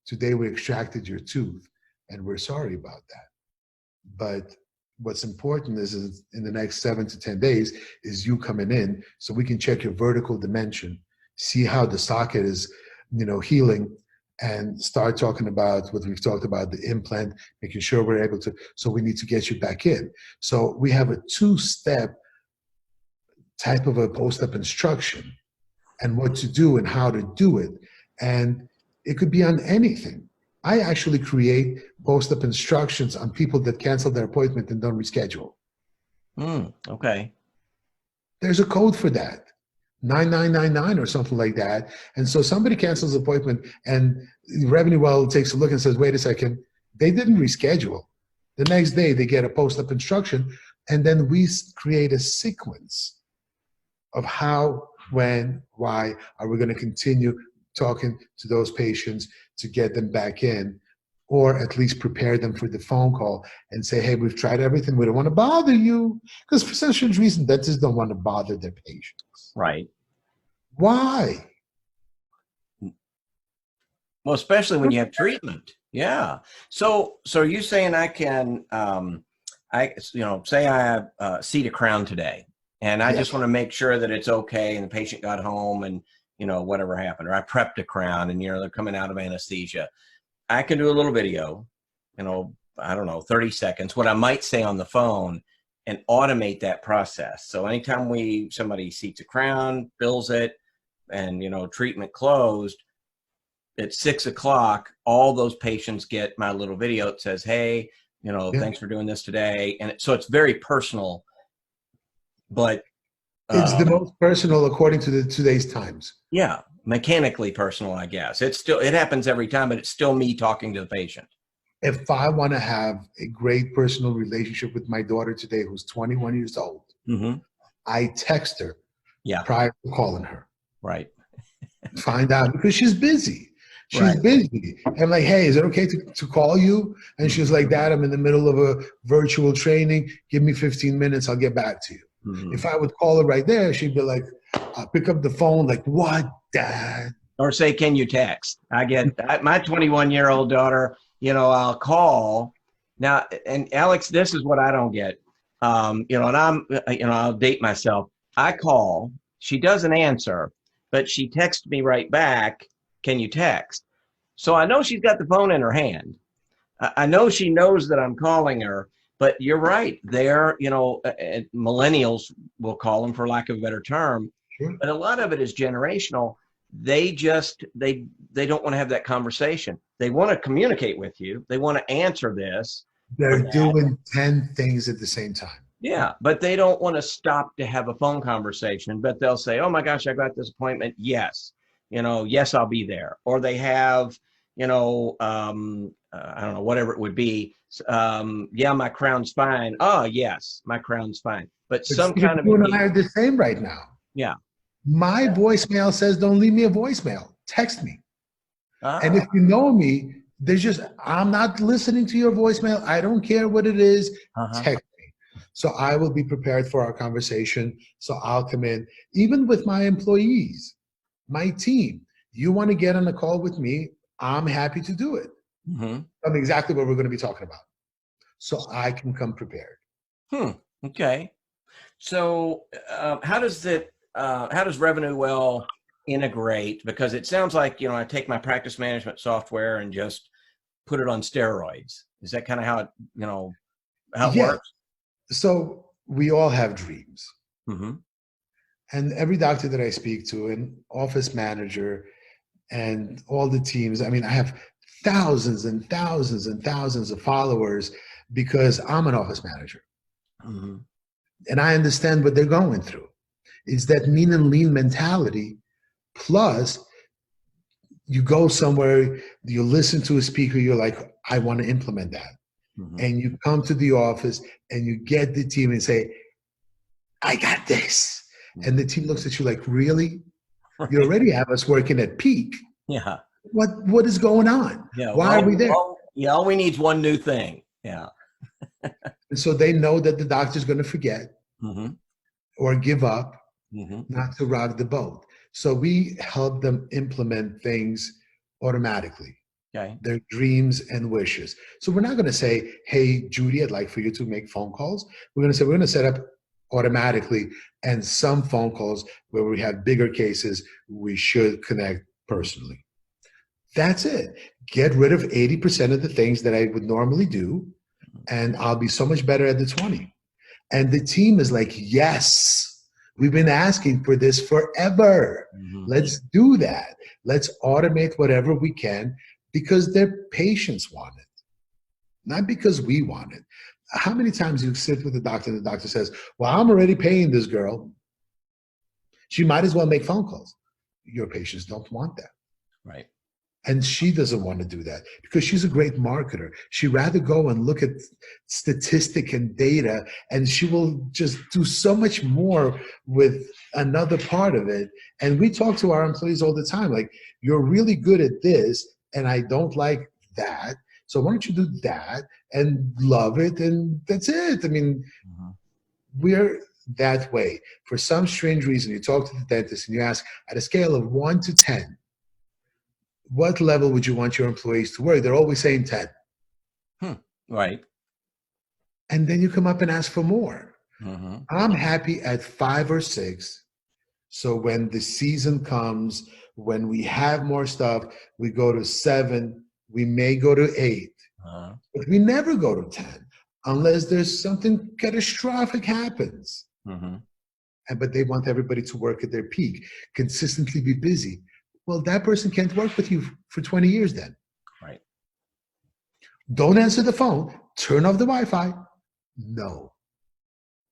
Today we extracted your tooth and we're sorry about that. But what's important is in the next 7 to 10 days is you coming in so we can check your vertical dimension, see how the socket is, you know, healing, and start talking about what we've talked about, the implant, making sure we're able to, so we need to get you back in. So we have a 2-step type of a post-op instruction and what to do and how to do it. And it could be on anything. I actually create post-op instructions on people that cancel their appointment and don't reschedule. Okay. There's a code for that, 9999 or something like that. And so somebody cancels an appointment and RevenueWell takes a look and says, wait a second, they didn't reschedule. The next day they get a post-op instruction, and then we create a sequence of how, when, why are we going to continue talking to those patients to get them back in, or at least prepare them for the phone call and say, hey, we've tried everything. We don't want to bother you. Because for some strange reason, dentists don't want to bother their patients. Right. Why? Well, especially when you have treatment. Yeah. So are you saying I can, say I seed a crown today, and I just want to make sure that it's okay, and the patient got home and, you know, whatever happened, or I prepped a crown and, you know, they're coming out of anesthesia. I can do a little video, you know, I don't know, 30 seconds, what I might say on the phone, and automate that process. So anytime somebody seats a crown, bills it, and, you know, treatment closed, at 6 o'clock, all those patients get my little video that says, hey, you know, thanks for doing this today. And so it's very personal, but it's the most personal according to today's times. Yeah, mechanically personal, I guess. It happens every time, but it's still me talking to the patient. If I want to have a great personal relationship with my daughter today, who's 21 years old, I text her prior to calling her. Right. Find out, because she's busy. She's busy. I'm like, hey, is it okay to call you? And she's like, Dad, I'm in the middle of a virtual training. Give me 15 minutes. I'll get back to you. If I would call her right there, she'd be like, I'll pick up the phone, like, what, Dad? Or say, can you text? I get my 21-year-old daughter, you know, I'll call. Now, and Alex, this is what I don't get. You know, and I'll date myself. I call, she doesn't answer, but she texts me right back, can you text? So I know she's got the phone in her hand. I know she knows that I'm calling her, but you're right. They're, you know, millennials, we'll call them for lack of a better term, but a lot of it is generational. They don't want to have that conversation. They want to communicate with you. They want to answer this. They're doing 10 things at the same time. Yeah, but they don't want to stop to have a phone conversation, but they'll say, oh my gosh, I got this appointment. Yes. You know, yes, I'll be there. Or they have, you know, I don't know, whatever it would be. Yeah, my crown's fine. Oh, yes, my crown's fine. But some kind of. You and I are the same right now. Yeah. My voicemail says, don't leave me a voicemail. Text me. And if you know me, I'm not listening to your voicemail. I don't care what it is. Text me. So I will be prepared for our conversation. So I'll come in, even with my employees, my team. You want to get on a call with me, I'm happy to do it. I'm exactly what we're going to be talking about. So I can come prepared. Okay. So how does RevenueWell integrate? Because it sounds like, you know, I take my practice management software and just put it on steroids. Is that kind of how it, you know, how it works? So we all have dreams. And every doctor that I speak to, and office manager, and all the teams, I mean, I have thousands and thousands and thousands of followers because I'm an office manager. And I understand what they're going through. It's that mean and lean mentality Plus, you go somewhere, you listen to a speaker, you're like, I want to implement that. Mm-hmm. And you come to the office and you get the team and say, I got this. Mm-hmm. And the team looks at you like, really? Right. You already have us working at peak. Yeah. What is going on? Yeah. Why are we there? All we need is one new thing. Yeah. And so they know that the doctor's going to forget Mm-hmm. or give up, Mm-hmm. not to rock the boat. So we help them implement things automatically, Okay. their dreams and wishes. So we're not going to say, hey, Judy, I'd like for you to make phone calls. We're going to say, we're going to set up automatically, and some phone calls where we have bigger cases, we should connect personally. That's it. Get rid of 80% of the things that I would normally do, and I'll be so much better at the 20. And the team is like, yes, we've been asking for this forever. Mm-hmm. Let's do that. Let's automate whatever we can because their patients want it, not because we want it. How many times you sit with the doctor and the doctor says, well, I'm already paying this girl. She might as well make phone calls. Your patients don't want that. Right. And she doesn't want to do that because she's a great marketer. She'd rather go and look at statistic and data, and she will just do so much more with another part of it. And we talk to our employees all the time, like, you're really good at this, and I don't like that. So why don't you do that and love it? And that's it. I mean, we're that way. For some strange reason, you talk to the dentist and you ask, at a scale of 1 to 10, what level would you want your employees to work? They're always saying 10. Right. And then you come up and ask for more. Mm-hmm. I'm happy at 5 or 6. So when the season comes, when we have more stuff, we go to 7, we may go to 8, but we never go to 10 unless there's something catastrophic happens. Mm-hmm. But they want everybody to work at their peak, consistently be busy. Well, that person can't work with you for 20 years then. Right. Don't answer the phone. Turn off the Wi-Fi. No.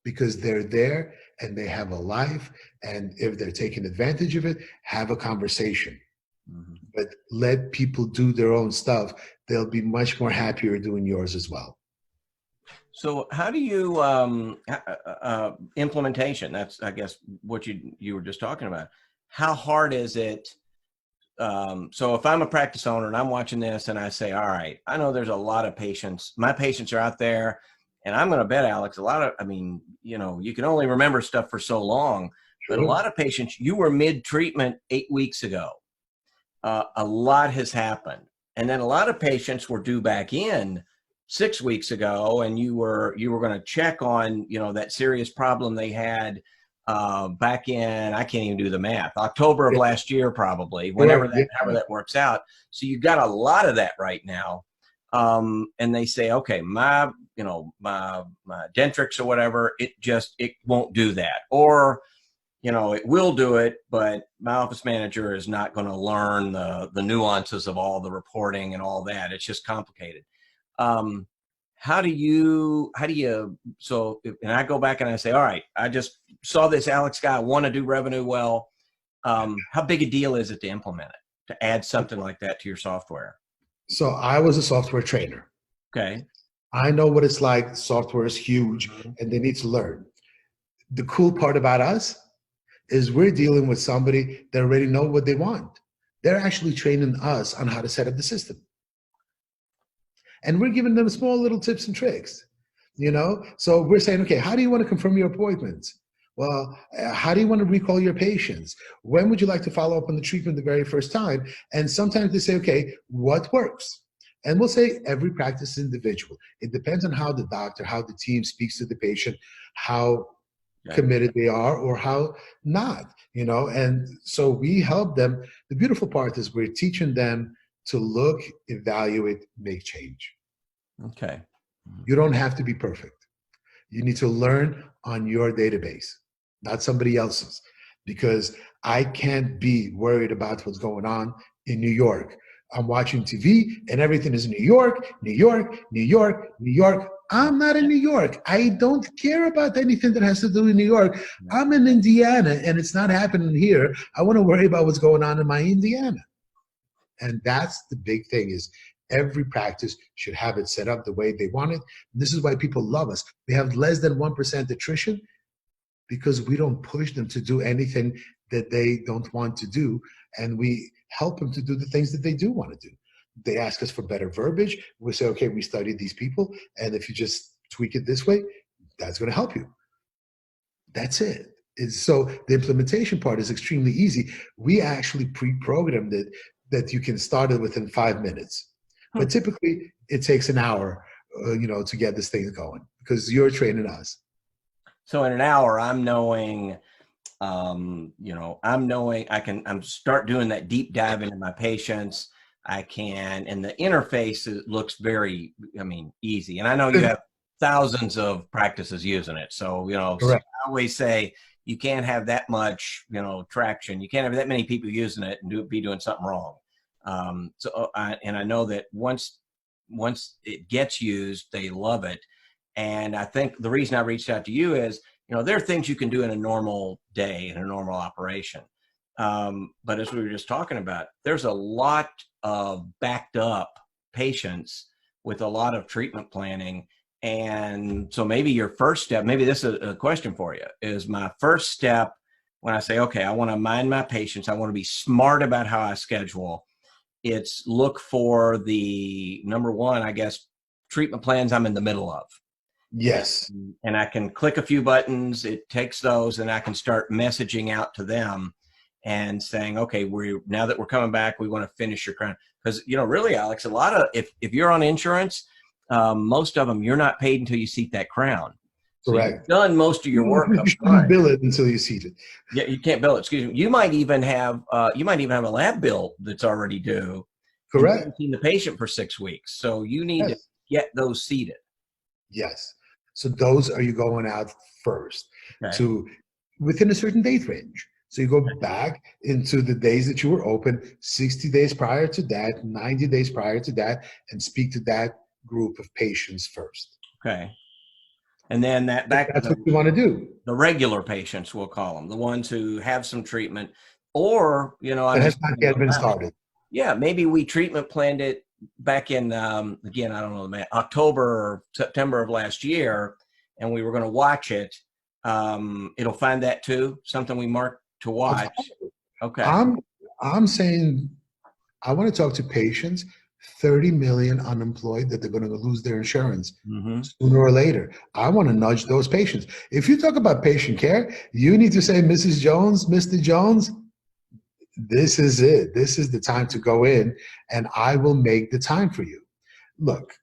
Because they're there and they have a life. And if they're taking advantage of it, have a conversation. Mm-hmm. But let people do their own stuff. They'll be much more happier doing yours as well. So how do you, implementation, that's, I guess, what you were just talking about. How hard is it? So if I'm a practice owner and I'm watching this and I say, all right, I know there's a lot of patients. My patients are out there, and I'm going to bet, Alex, you can only remember stuff for so long, but a lot of patients, you were mid-treatment 8 weeks ago. A lot has happened. And then a lot of patients were due back in 6 weeks ago, and you were going to check on, that serious problem they had back in, I can't even do the math, October of last year, probably, however that works out. So you got a lot of that right now. And they say, okay, my Dentrix or whatever, it won't do that. Or, it will do it, but my office manager is not going to learn the nuances of all the reporting and all that. It's just complicated. How do you, and I go back and I say, all right, I just saw this Alex guy, I want to do RevenueWell. How big a deal is it to implement it, to add something like that to your software? So I was a software trainer. Okay. I know what it's like. Software is huge and they need to learn. The cool part about us is we're dealing with somebody that already know what they want. They're actually training us on how to set up the system. And we're giving them small little tips and tricks, So we're saying, okay, how do you want to confirm your appointments? Well, how do you want to recall your patients? When would you like to follow up on the treatment the very first time? And sometimes they say, okay, what works? And we'll say every practice is individual. It depends on how the doctor, how the team speaks to the patient, how committed they are or how not, And so we help them. The beautiful part is we're teaching them to look, evaluate, make change. Okay. You don't have to be perfect. You need to learn on your database, not somebody else's, because I can't be worried about what's going on in New York. I'm watching TV and everything is New York, New York, New York, New York I'm not in New York. I don't care about anything that has to do with New York. I'm in Indiana, and it's not happening here. I want to worry about what's going on in my Indiana. And that's the big thing, is every practice should have it set up the way they want it. This is why people love us. We have less than 1% attrition because we don't push them to do anything that they don't want to do. And we help them to do the things that they do want to do. They ask us for better verbiage. We say, okay, we studied these people, and if you just tweak it this way, that's going to help you. That's it. So the implementation part is extremely easy. We actually pre-programmed it that you can start it within 5 minutes. But typically it takes an hour, to get this thing going, because you're training us. So in an hour, I'm knowing I'm start doing that deep dive into my patients. And the interface looks very, easy. And I know you have thousands of practices using it. So, so I always say you can't have that much, traction. You can't have that many people using it and be doing something wrong. I know that once it gets used, they love it. And I think the reason I reached out to you is, there are things you can do in a normal day, in a normal operation. But as we were just talking about, there's a lot of backed up patients with a lot of treatment planning. And so maybe your first step, maybe this is a question for you, is my first step when I say, okay, I want to mind my patients, I want to be smart about how I schedule. It's look for the number one, I guess, treatment plans I'm in the middle of. Yes. And I can click a few buttons, it takes those, and I can start messaging out to them and saying, okay, now that we're coming back, we want to finish your crown. Because, really, Alex, a lot of, if you're on insurance, most of them, you're not paid until you seat that crown. So Correct. you've done most of your work. You shouldn't bill it until you seat it. Yeah, you can't bill it. Excuse me. You might even have a lab bill that's already due. Correct. And you haven't seen the patient for 6 weeks. So you need to get those seated. Yes. So those are you going out first to within a certain date range. So you go back into the days that you were open, 60 days prior to that, 90 days prior to that, and speak to that group of patients first. Okay. And then that's what you want to do. The regular patients, we'll call them, the ones who have some treatment, or, that has not yet been started. Yeah, maybe we treatment planned it back in, again, I don't know, October or September of last year, and we were going to watch it. It'll find that too, something we marked to watch. Okay. I'm saying I want to talk to patients, 30 million unemployed, that they're going to lose their insurance sooner or later. I want to nudge those patients. If you talk about patient care, you need to say, Mrs. Jones, Mr. Jones, this is it. This is the time to go in, and I will make the time for you. Look,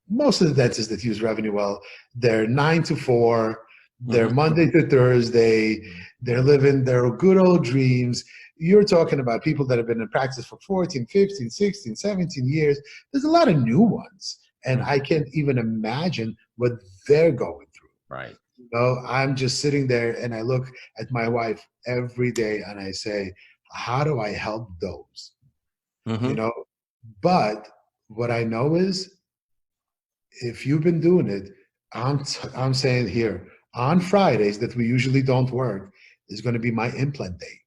most of the dentists that use RevenueWell, they're 9 to 4, they're Monday to Thursday, they're living their good old dreams. You're talking about people that have been in practice for 14, 15, 16, 17 years. There's a lot of new ones, and I can't even imagine what they're going through. Right. I'm just sitting there, and I look at my wife every day, and I say, how do I help those? But what I know is, if you've been doing it, I'm saying here, on Fridays that we usually don't work, is going to be my implant day.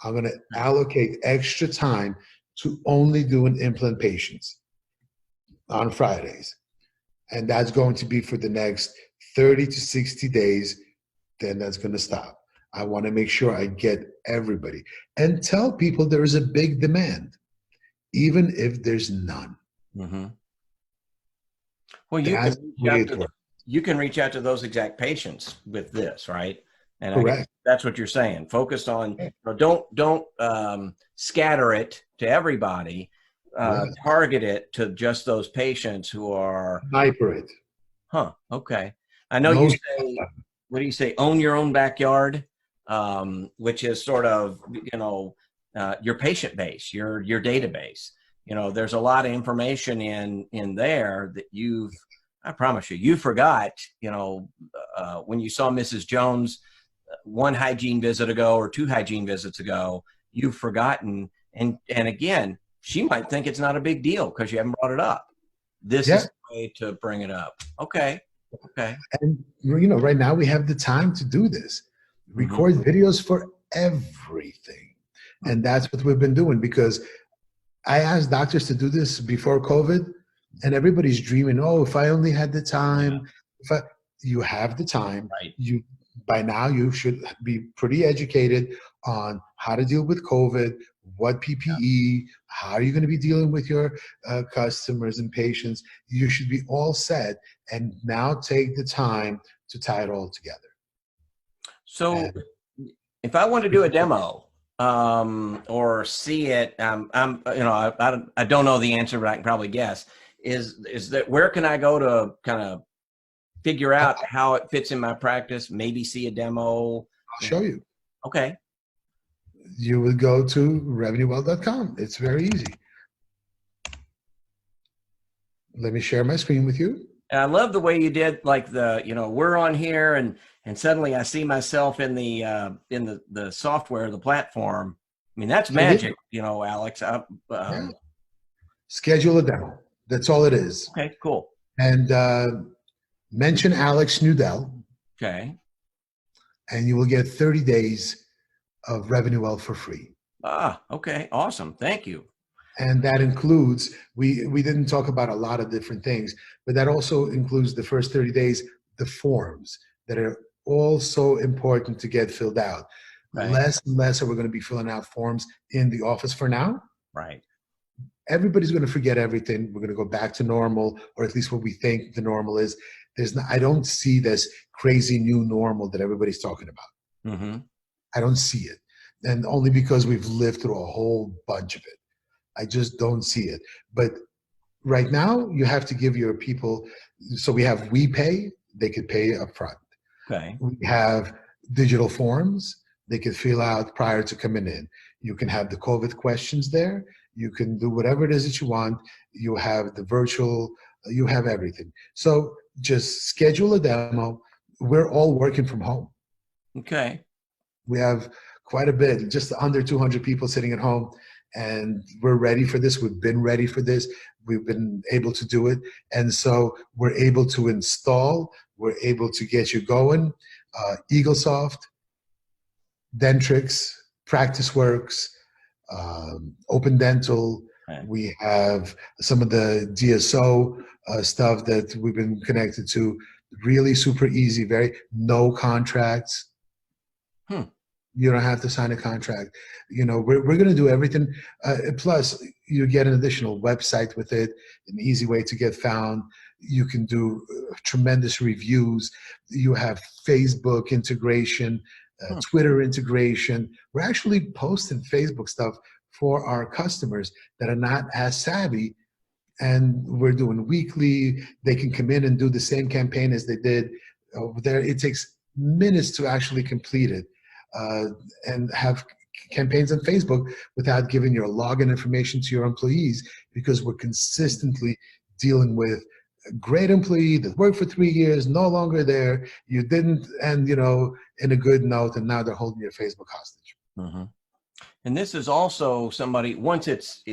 I'm going to allocate extra time to only doing implant patients on Fridays. And that's going to be for the next 30 to 60 days. Then that's going to stop. I want to make sure I get everybody and tell people there is a big demand, even if there's none. Well, you can reach out to those exact patients with this, right? And correct. That's what you're saying. Focused on, don't scatter it to everybody. Target it to just those patients who are sniper it. Okay. I know you say, what do you say? Own your own backyard, which is sort of, your patient base, your database. There's a lot of information in there that I promise you forgot, when you saw Mrs. Jones one hygiene visit ago or 2 hygiene visits ago, you've forgotten. And again, she might think it's not a big deal because you haven't brought it up. This is the way to bring it up. Okay. Okay. And right now we have the time to do this. Record videos for everything. And that's what we've been doing, because I asked doctors to do this before COVID, and everybody's dreaming, oh, if I only had the time. You have the time. Right. By now you should be pretty educated on how to deal with COVID, what PPE, how are you going to be dealing with your customers and patients. You should be all set, and now take the time to tie it all together. So if I want to do a demo or see it, I don't know the answer, but I can probably guess. Is that where can I go to kind of figure out how it fits in my practice? Maybe see a demo. I'll show you. Okay. You would go to RevenueWell.com. It's very easy. Let me share my screen with you. And I love the way you did, like we're on here, and suddenly I see myself in the software, the platform. I mean, that's magic, Alex. Schedule a demo. That's all it is. Okay, cool. And mention Alex Nudel. Okay. And you will get 30 days of RevenueWell for free. Okay. Awesome. Thank you. And that includes, we didn't talk about a lot of different things, but that also includes the first 30 days, the forms that are all so important to get filled out. Right. Less and less are we going to be filling out forms in the office for now. Right. Everybody's going to forget everything. We're going to go back to normal, or at least what we think the normal is. I don't see this crazy new normal that everybody's talking about. I don't see it. And only because we've lived through a whole bunch of it. I just don't see it. But right now, you have to give your people, so we have WePay, they could pay up front. Okay. We have digital forms they could fill out prior to coming in. You can have the COVID questions there. You can do whatever it is that you want. You have the virtual, you have everything. So just schedule a demo. We're all working from home. Okay. We have quite a bit, just under 200 people sitting at home, and we're ready for this. We've been ready for this. We've been able to do it. And so we're able to install, we're able to get you going. EagleSoft, Dentrix, PracticeWorks, Open Dental. Right. We have some of the DSO stuff that we've been connected to. Really super easy, no contracts. You don't have to sign a contract. We're going to do everything. Plus, you get an additional website with it, an easy way to get found. You can do tremendous reviews. You have Facebook integration, Twitter integration. We're actually posting Facebook stuff for our customers that are not as savvy. And we're doing weekly. They can come in and do the same campaign as they did over there. It takes minutes to actually complete it. And have campaigns on Facebook without giving your login information to your employees, because we're consistently dealing with a great employee that worked for 3 years, no longer there. You didn't end, in a good note, and now they're holding your Facebook hostage. And this is also somebody, once it's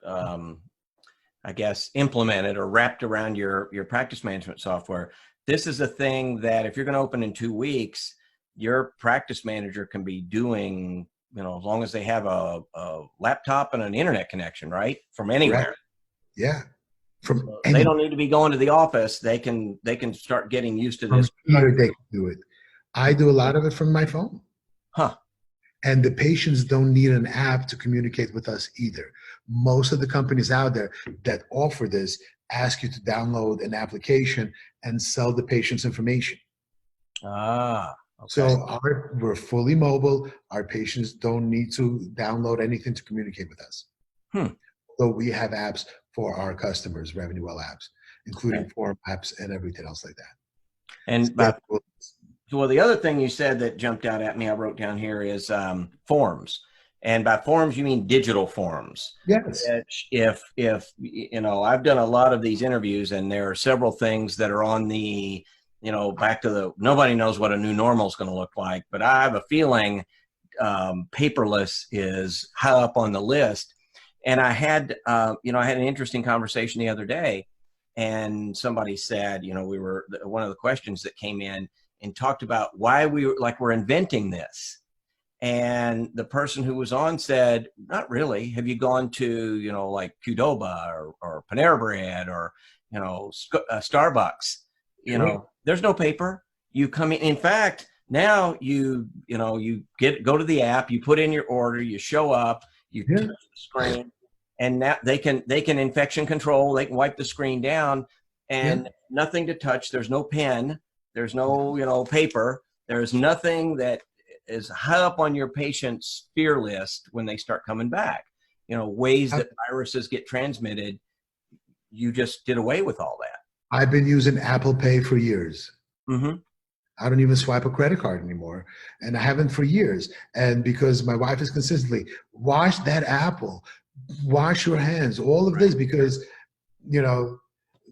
I guess, implemented or wrapped around your practice management software, this is a thing that if you're going to open in 2 weeks, your practice manager can be doing, as long as they have a laptop and an internet connection, right? From anywhere. Right. Yeah. They don't need to be going to the office. They can start getting used to this. They can do it. I do a lot of it from my phone. And the patients don't need an app to communicate with us either. Most of the companies out there that offer this ask you to download an application and sell the patient's information. Okay. So we're fully mobile. Our patients don't need to download anything to communicate with us. So we have apps for our customers, RevenueWell apps, including form apps and everything else like that. And well, the other thing you said that jumped out at me, I wrote down here, is forms. And by forms, you mean digital forms. Yes. If I've done a lot of these interviews, and there are several things that are on the back to nobody knows what a new normal is going to look like, but I have a feeling paperless is high up on the list. And I had an interesting conversation the other day, and somebody said, one of the questions that came in and talked about why we're inventing this. And the person who was on said, not really. Have you gone to, like Qdoba or Panera Bread or, Starbucks? There's no paper. You come in. In fact, now you go to the app, you put in your order, you show up, you touch the screen, and now they can infection control. They can wipe the screen down, and nothing to touch. There's no pen. There's no paper. There's nothing that is high up on your patient's fear list when they start coming back. Ways that viruses get transmitted. You just did away with all that. I've been using Apple Pay for years. Mm-hmm. I don't even swipe a credit card anymore, and I haven't for years. And because my wife is consistently, wash that apple, wash your hands, all of this, because,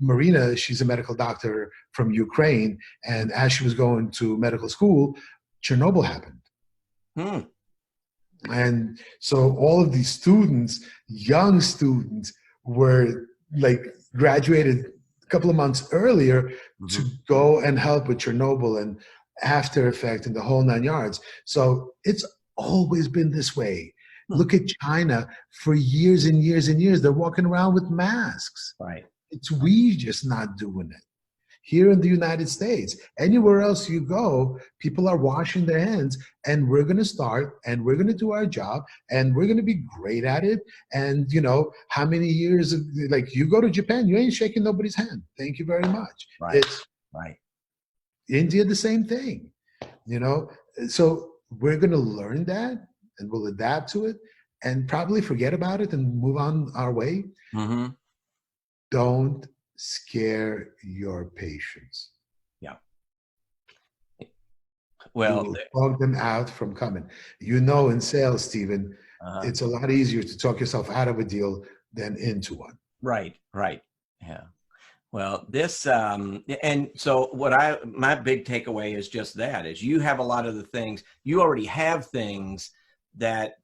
Marina, she's a medical doctor from Ukraine, and as she was going to medical school, Chernobyl happened. And so all of these students, young students, were like graduated a couple of months earlier to go and help with Chernobyl and after effect and the whole 9 yards. So it's always been this way. Look at China for years and years and years. They're walking around with masks. Right. It's we just not doing it. Here in the United States, anywhere else you go, people are washing their hands, and we're going to start, and we're going to do our job, and we're going to be great at it. And how many years, like you go to Japan, you ain't shaking nobody's hand. Thank you very much. Right. Right. India, the same thing, so we're going to learn that, and we'll adapt to it and probably forget about it and move on our way. Mm-hmm. Don't scare your patients. Yeah. Well, talk them out from coming. In sales, Stephen, it's a lot easier to talk yourself out of a deal than into one. Right. Yeah. Well, this, and so my big takeaway is just that, is you have a lot of the things, you already have things that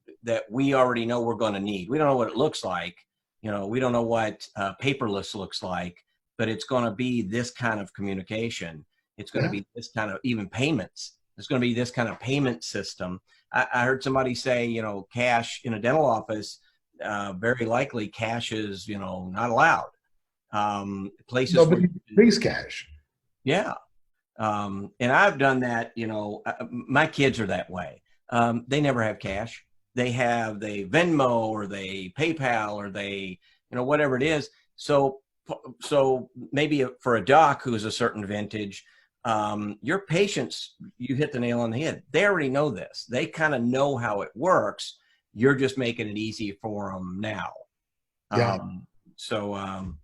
we already know we're going to need. We don't know what it looks like. We don't know what paperless looks like, but it's going to be this kind of communication. It's going to be this kind of even payments. It's going to be this kind of payment system. I heard somebody say, cash in a dental office, very likely cash is, not allowed. Places nobody brings cash. Yeah. And I've done that, my kids are that way. They never have cash. They Venmo or they PayPal or they, whatever it is. So maybe for a doc who's a certain vintage, your patients, you hit the nail on the head. They already know this. They kind of know how it works. You're just making it easy for them now. Yeah.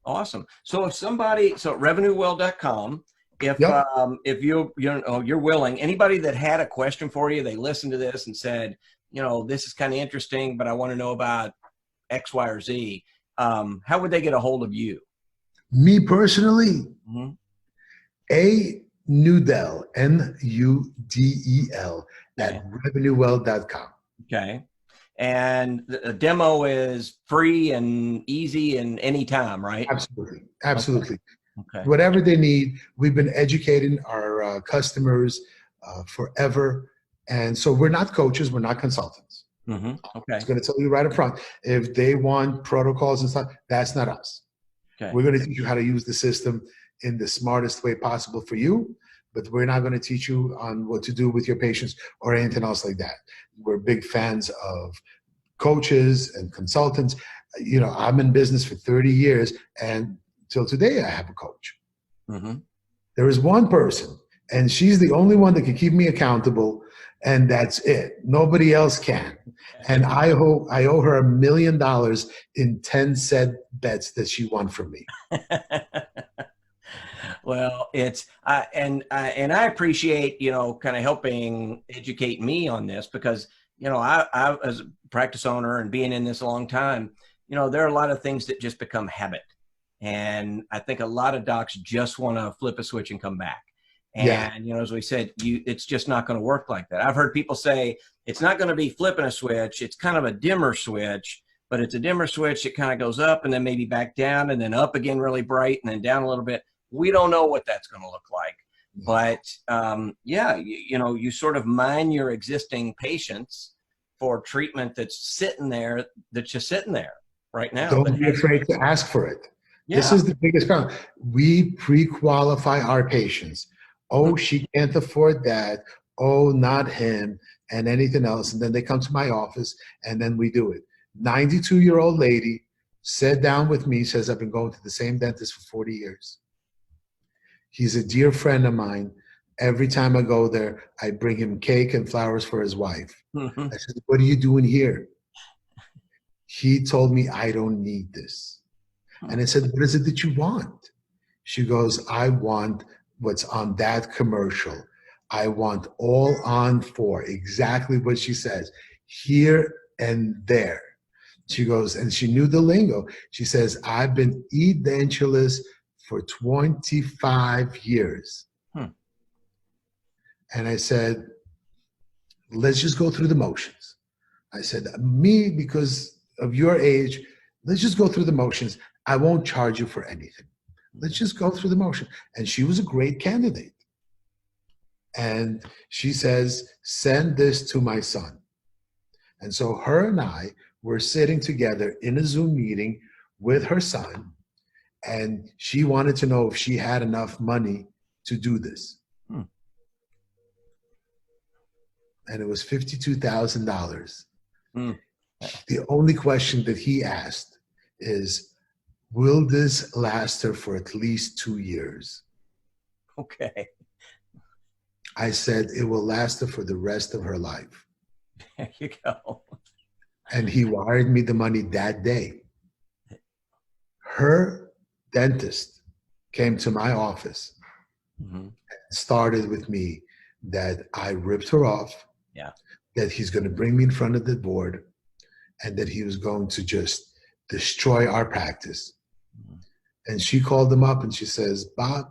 Awesome. So if somebody, RevenueWell.com, if you're willing, anybody that had a question for you, they listened to this and said, this is kind of interesting, but I want to know about X, Y, or Z. How would they get a hold of you? Me personally, Nudel, Nudel at RevenueWell.com. Okay. And the demo is free and easy and anytime, right? Absolutely. Okay. Whatever they need. We've been educating our customers forever. And so we're not coaches, we're not consultants. Okay. I'm going to tell you right up front, if they want protocols and stuff, that's not us. Okay. We're going to teach you how to use the system in the smartest way possible for you, but we're not going to teach you on what to do with your patients or anything else like that. We're big fans of coaches and consultants. I'm in business for 30 years, and till today I have a coach. There is one person, and she's the only one that can keep me accountable, and that's it. Nobody else can. And I owe her $1 million in 10 cent bets that she won from me. Well, and I appreciate, kind of helping educate me on this, because, I as a practice owner and being in this a long time, there are a lot of things that just become habit. And I think a lot of docs just want to flip a switch and come back. And, as we said, it's just not going to work like that. I've heard people say it's not going to be flipping a switch. It's kind of a dimmer switch. but it's a dimmer switch. It kind of goes up and then maybe back down and then up again really bright and then down a little bit. We don't know what that's going to look like. But yeah, you sort of mine your existing patients for treatment that's sitting there, that's just sitting there right now. Don't be afraid to ask for it. Yeah. This is the biggest problem. We pre-qualify our patients. Oh, she can't afford that. Oh, not him, and anything else. And then they come to my office and then we do it. 92-year-old lady sat down with me, says, I've been going to the same dentist for 40 years. He's a dear friend of mine. Every time I go there, I bring him cake and flowers for his wife. I said, what are you doing here? He told me, I don't need this. And I said, what is it that you want? She goes, I want what's on that commercial. I want all on four, exactly what she says, here and there. She goes, and she knew the lingo. She says, I've been edentulous for 25 years. And I said, let's just go through the motions. I said, me, because of your age, let's just go through the motions. I won't charge you for anything. Let's just go through the motion. And she was a great candidate. And she says, send this to my son. And so her and I were sitting together in a Zoom meeting with her son. And she wanted to know if she had enough money to do this. And it was $52,000. The only question that he asked is, will this last her for at least 2 years? Okay. I said, it will last her for the rest of her life. There you go. And he wired me the money that day. Her dentist came to my office and started with me that I ripped her off, that he's going to bring me in front of the board, and that he was going to just destroy our practice. And she called him up and she says, Bob,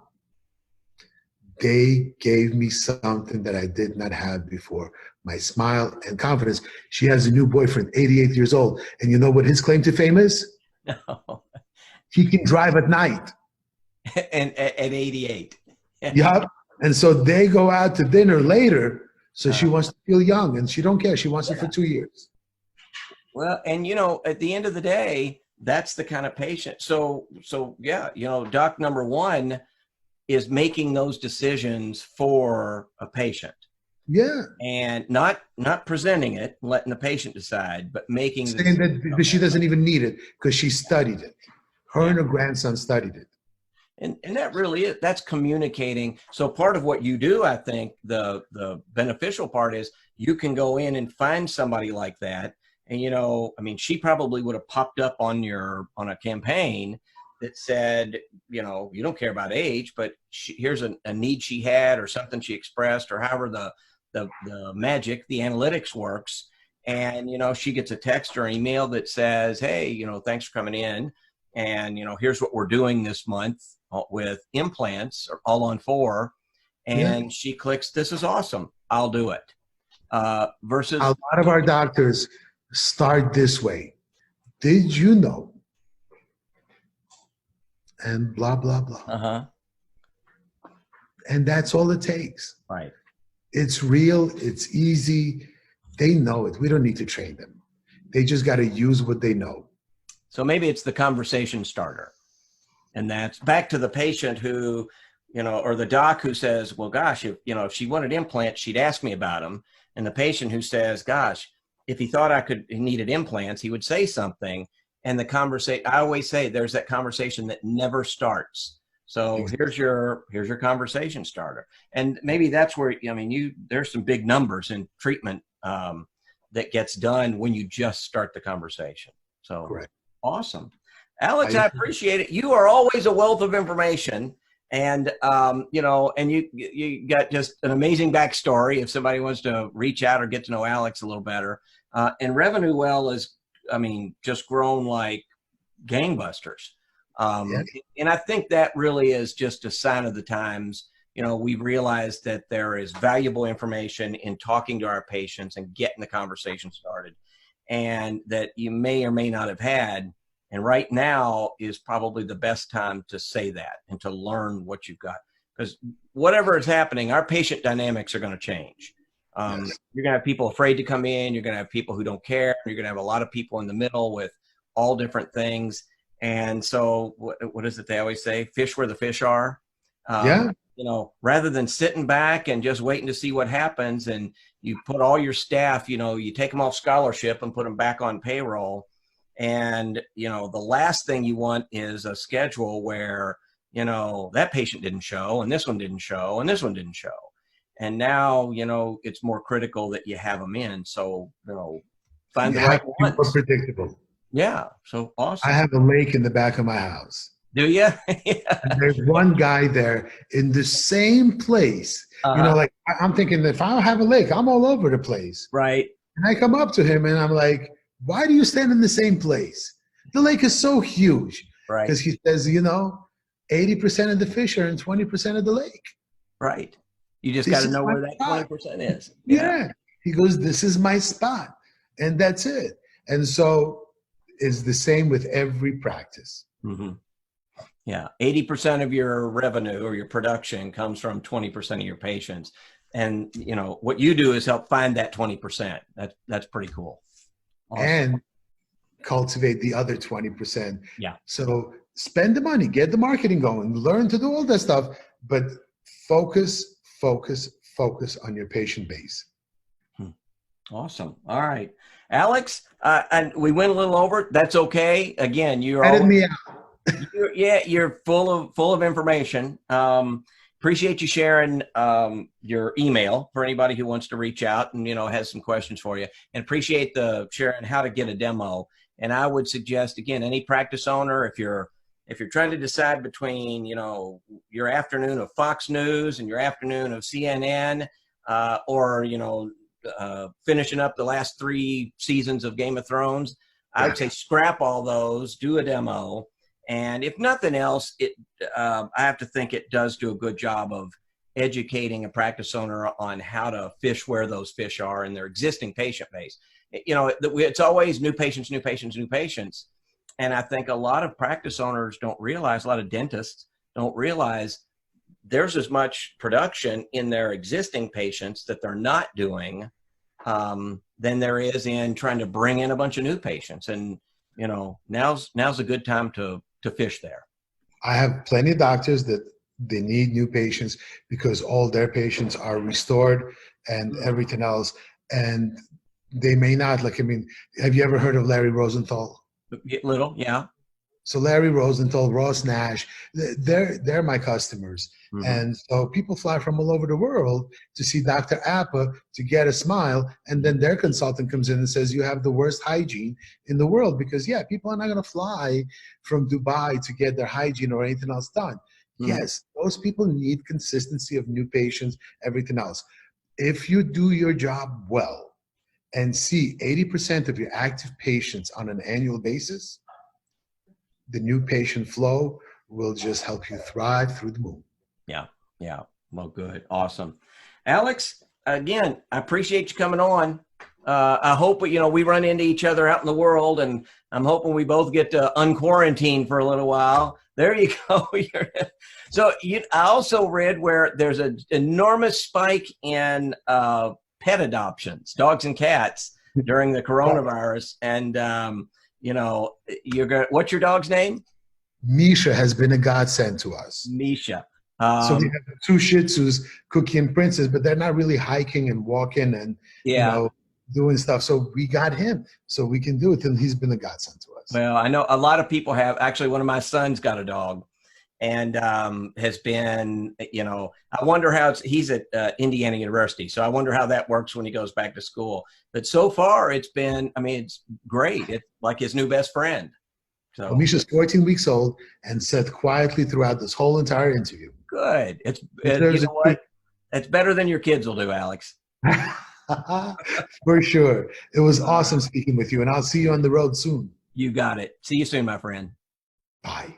they gave me something that I did not have before. My smile and confidence. She has a new boyfriend, 88 years old. And you know what his claim to fame is? No. He can drive at night. And at 88. Yep. And so they go out to dinner later. So she wants to feel young and she don't care. She wants it for 2 years. Well, and at the end of the day, that's the kind of patient. So yeah, doc number one is making those decisions for a patient. Yeah. And not presenting it, letting the patient decide, but making saying that she doesn't even need it because she studied it. Her and her grandson studied it. And that really is, that's communicating. So part of what you do, I think the beneficial part is you can go in and find somebody like that. And, she probably would have popped up on a campaign that said, you don't care about age, but here's a need she had or something she expressed or however the magic, the analytics works. And, she gets a text or an email that says, hey, thanks for coming in. And, here's what we're doing this month with implants or all on four. And she clicks, this is awesome. I'll do it. Versus a lot of our doctors start this way. Did you know? And blah, blah, blah. And that's all it takes. Right. It's real. It's easy. They know it. We don't need to train them. They just got to use what they know. So maybe it's the conversation starter. And that's back to the patient who, or the doc who says, well, gosh, if she wanted implants, she'd ask me about them. And the patient who says, gosh, if he thought he needed implants, he would say something. And the conversation, I always say there's that conversation that never starts. So here's your conversation starter. And maybe that's where, there's some big numbers in treatment that gets done when you just start the conversation. So correct. Awesome. Alex, I appreciate it. You are always a wealth of information. And, and you got just an amazing backstory if somebody wants to reach out or get to know Alex a little better. And RevenueWell is, just grown like gangbusters. And I think that really is just a sign of the times. We realized that there is valuable information in talking to our patients and getting the conversation started. and that you may or may not have had. And right now is probably the best time to say that and to learn what you've got. Because whatever is happening, our patient dynamics are going to change. Yes. You're going to have people afraid to come in. You're going to have people who don't care. You're going to have a lot of people in the middle with all different things. And so what is it they always say? Fish where the fish are. Yeah. You know, rather than sitting back and just waiting to see what happens, and you put all your staff, you know, you take them off scholarship and put them back on payroll. And, you know, the last thing you want is a schedule where, you know, that patient didn't show and this one didn't show and this one didn't show. And now, you know, it's more critical that you have them in. So, you know, find the right ones. More predictable. Yeah. So awesome. I have a lake in the back of my house. Do you? Yeah. There's one guy there in the same place. You know, like I'm thinking that if I have a lake, I'm all over the place. Right. And I come up to him and I'm like, why do you stand in the same place? The lake is so huge. Right. Because he says, you know, 80% of the fish are in 20% of the lake. Right. You just got to know where that 20% is. Yeah. He goes, this is my spot. And that's it. And so it's the same with every practice. Mm-hmm. Yeah. 80% of your revenue or your production comes from 20% of your patients. And, you know, what you do is help find that 20%. That's pretty cool. Awesome. And cultivate the other 20%. Yeah. So spend the money, get the marketing going, learn to do all that stuff, but focus on your patient base. Awesome. All right, Alex, and we went a little over. That's okay. Again, you're Edit me out. you're full of information. Appreciate you sharing your email for anybody who wants to reach out and, you know, has some questions for you, and appreciate the sharing how to get a demo. And I would suggest, again, any practice owner, if you're trying to decide between, you know, your afternoon of Fox News and your afternoon of CNN, or, you know, finishing up the last 3 seasons of Game of Thrones, I would say scrap all those, do a demo. And if nothing else, I have to think it does do a good job of educating a practice owner on how to fish where those fish are in their existing patient base. You know, it's always new patients. And I think a lot of practice owners don't realize, a lot of dentists don't realize there's as much production in their existing patients that they're not doing than there is in trying to bring in a bunch of new patients. And, you know, now's a good time to fish there. I have plenty of doctors that they need new patients because all their patients are restored and everything else. And they may not, like, I mean, have you ever heard of Larry Rosenthal? Little, yeah. So Larry Rosenthal, Ross Nash, they're my customers. Mm-hmm. And so people fly from all over the world to see Dr. Appa to get a smile. And then their consultant comes in and says, you have the worst hygiene in the world. Because, yeah, people are not going to fly from Dubai to get their hygiene or anything else done. Mm-hmm. Yes, those people need consistency of new patients, everything else. If you do your job well and see 80% of your active patients on an annual basis, the new patient flow will just help you thrive through the moon. Yeah. Yeah. Well, good. Awesome. Alex, again, I appreciate you coming on. I hope, you know, we run into each other out in the world, and I'm hoping we both get to unquarantine for a little while. There you go. So I also read where there's an enormous spike in pet adoptions, dogs and cats, during the coronavirus. And, you know, what's your dog's name? Misha has been a godsend to us. Misha. So we have 2 Shih Tzus, Cookie and Princess, but they're not really hiking and walking and, you know, doing stuff. So we got him so we can do it, and he's been a godsend to us. Well, I know a lot of people have. Actually, one of my sons got a dog and has been, you know, I wonder how he's at Indiana University. So I wonder how that works when he goes back to school. But so far it's been, I mean, it's great. It's like his new best friend. So well, Misha's 14 weeks old and sat quietly throughout this whole entire interview. Good. You know what? It's better than your kids will do, Alex. For sure. It was awesome speaking with you, and I'll see you on the road soon. You got it. See you soon, my friend. Bye.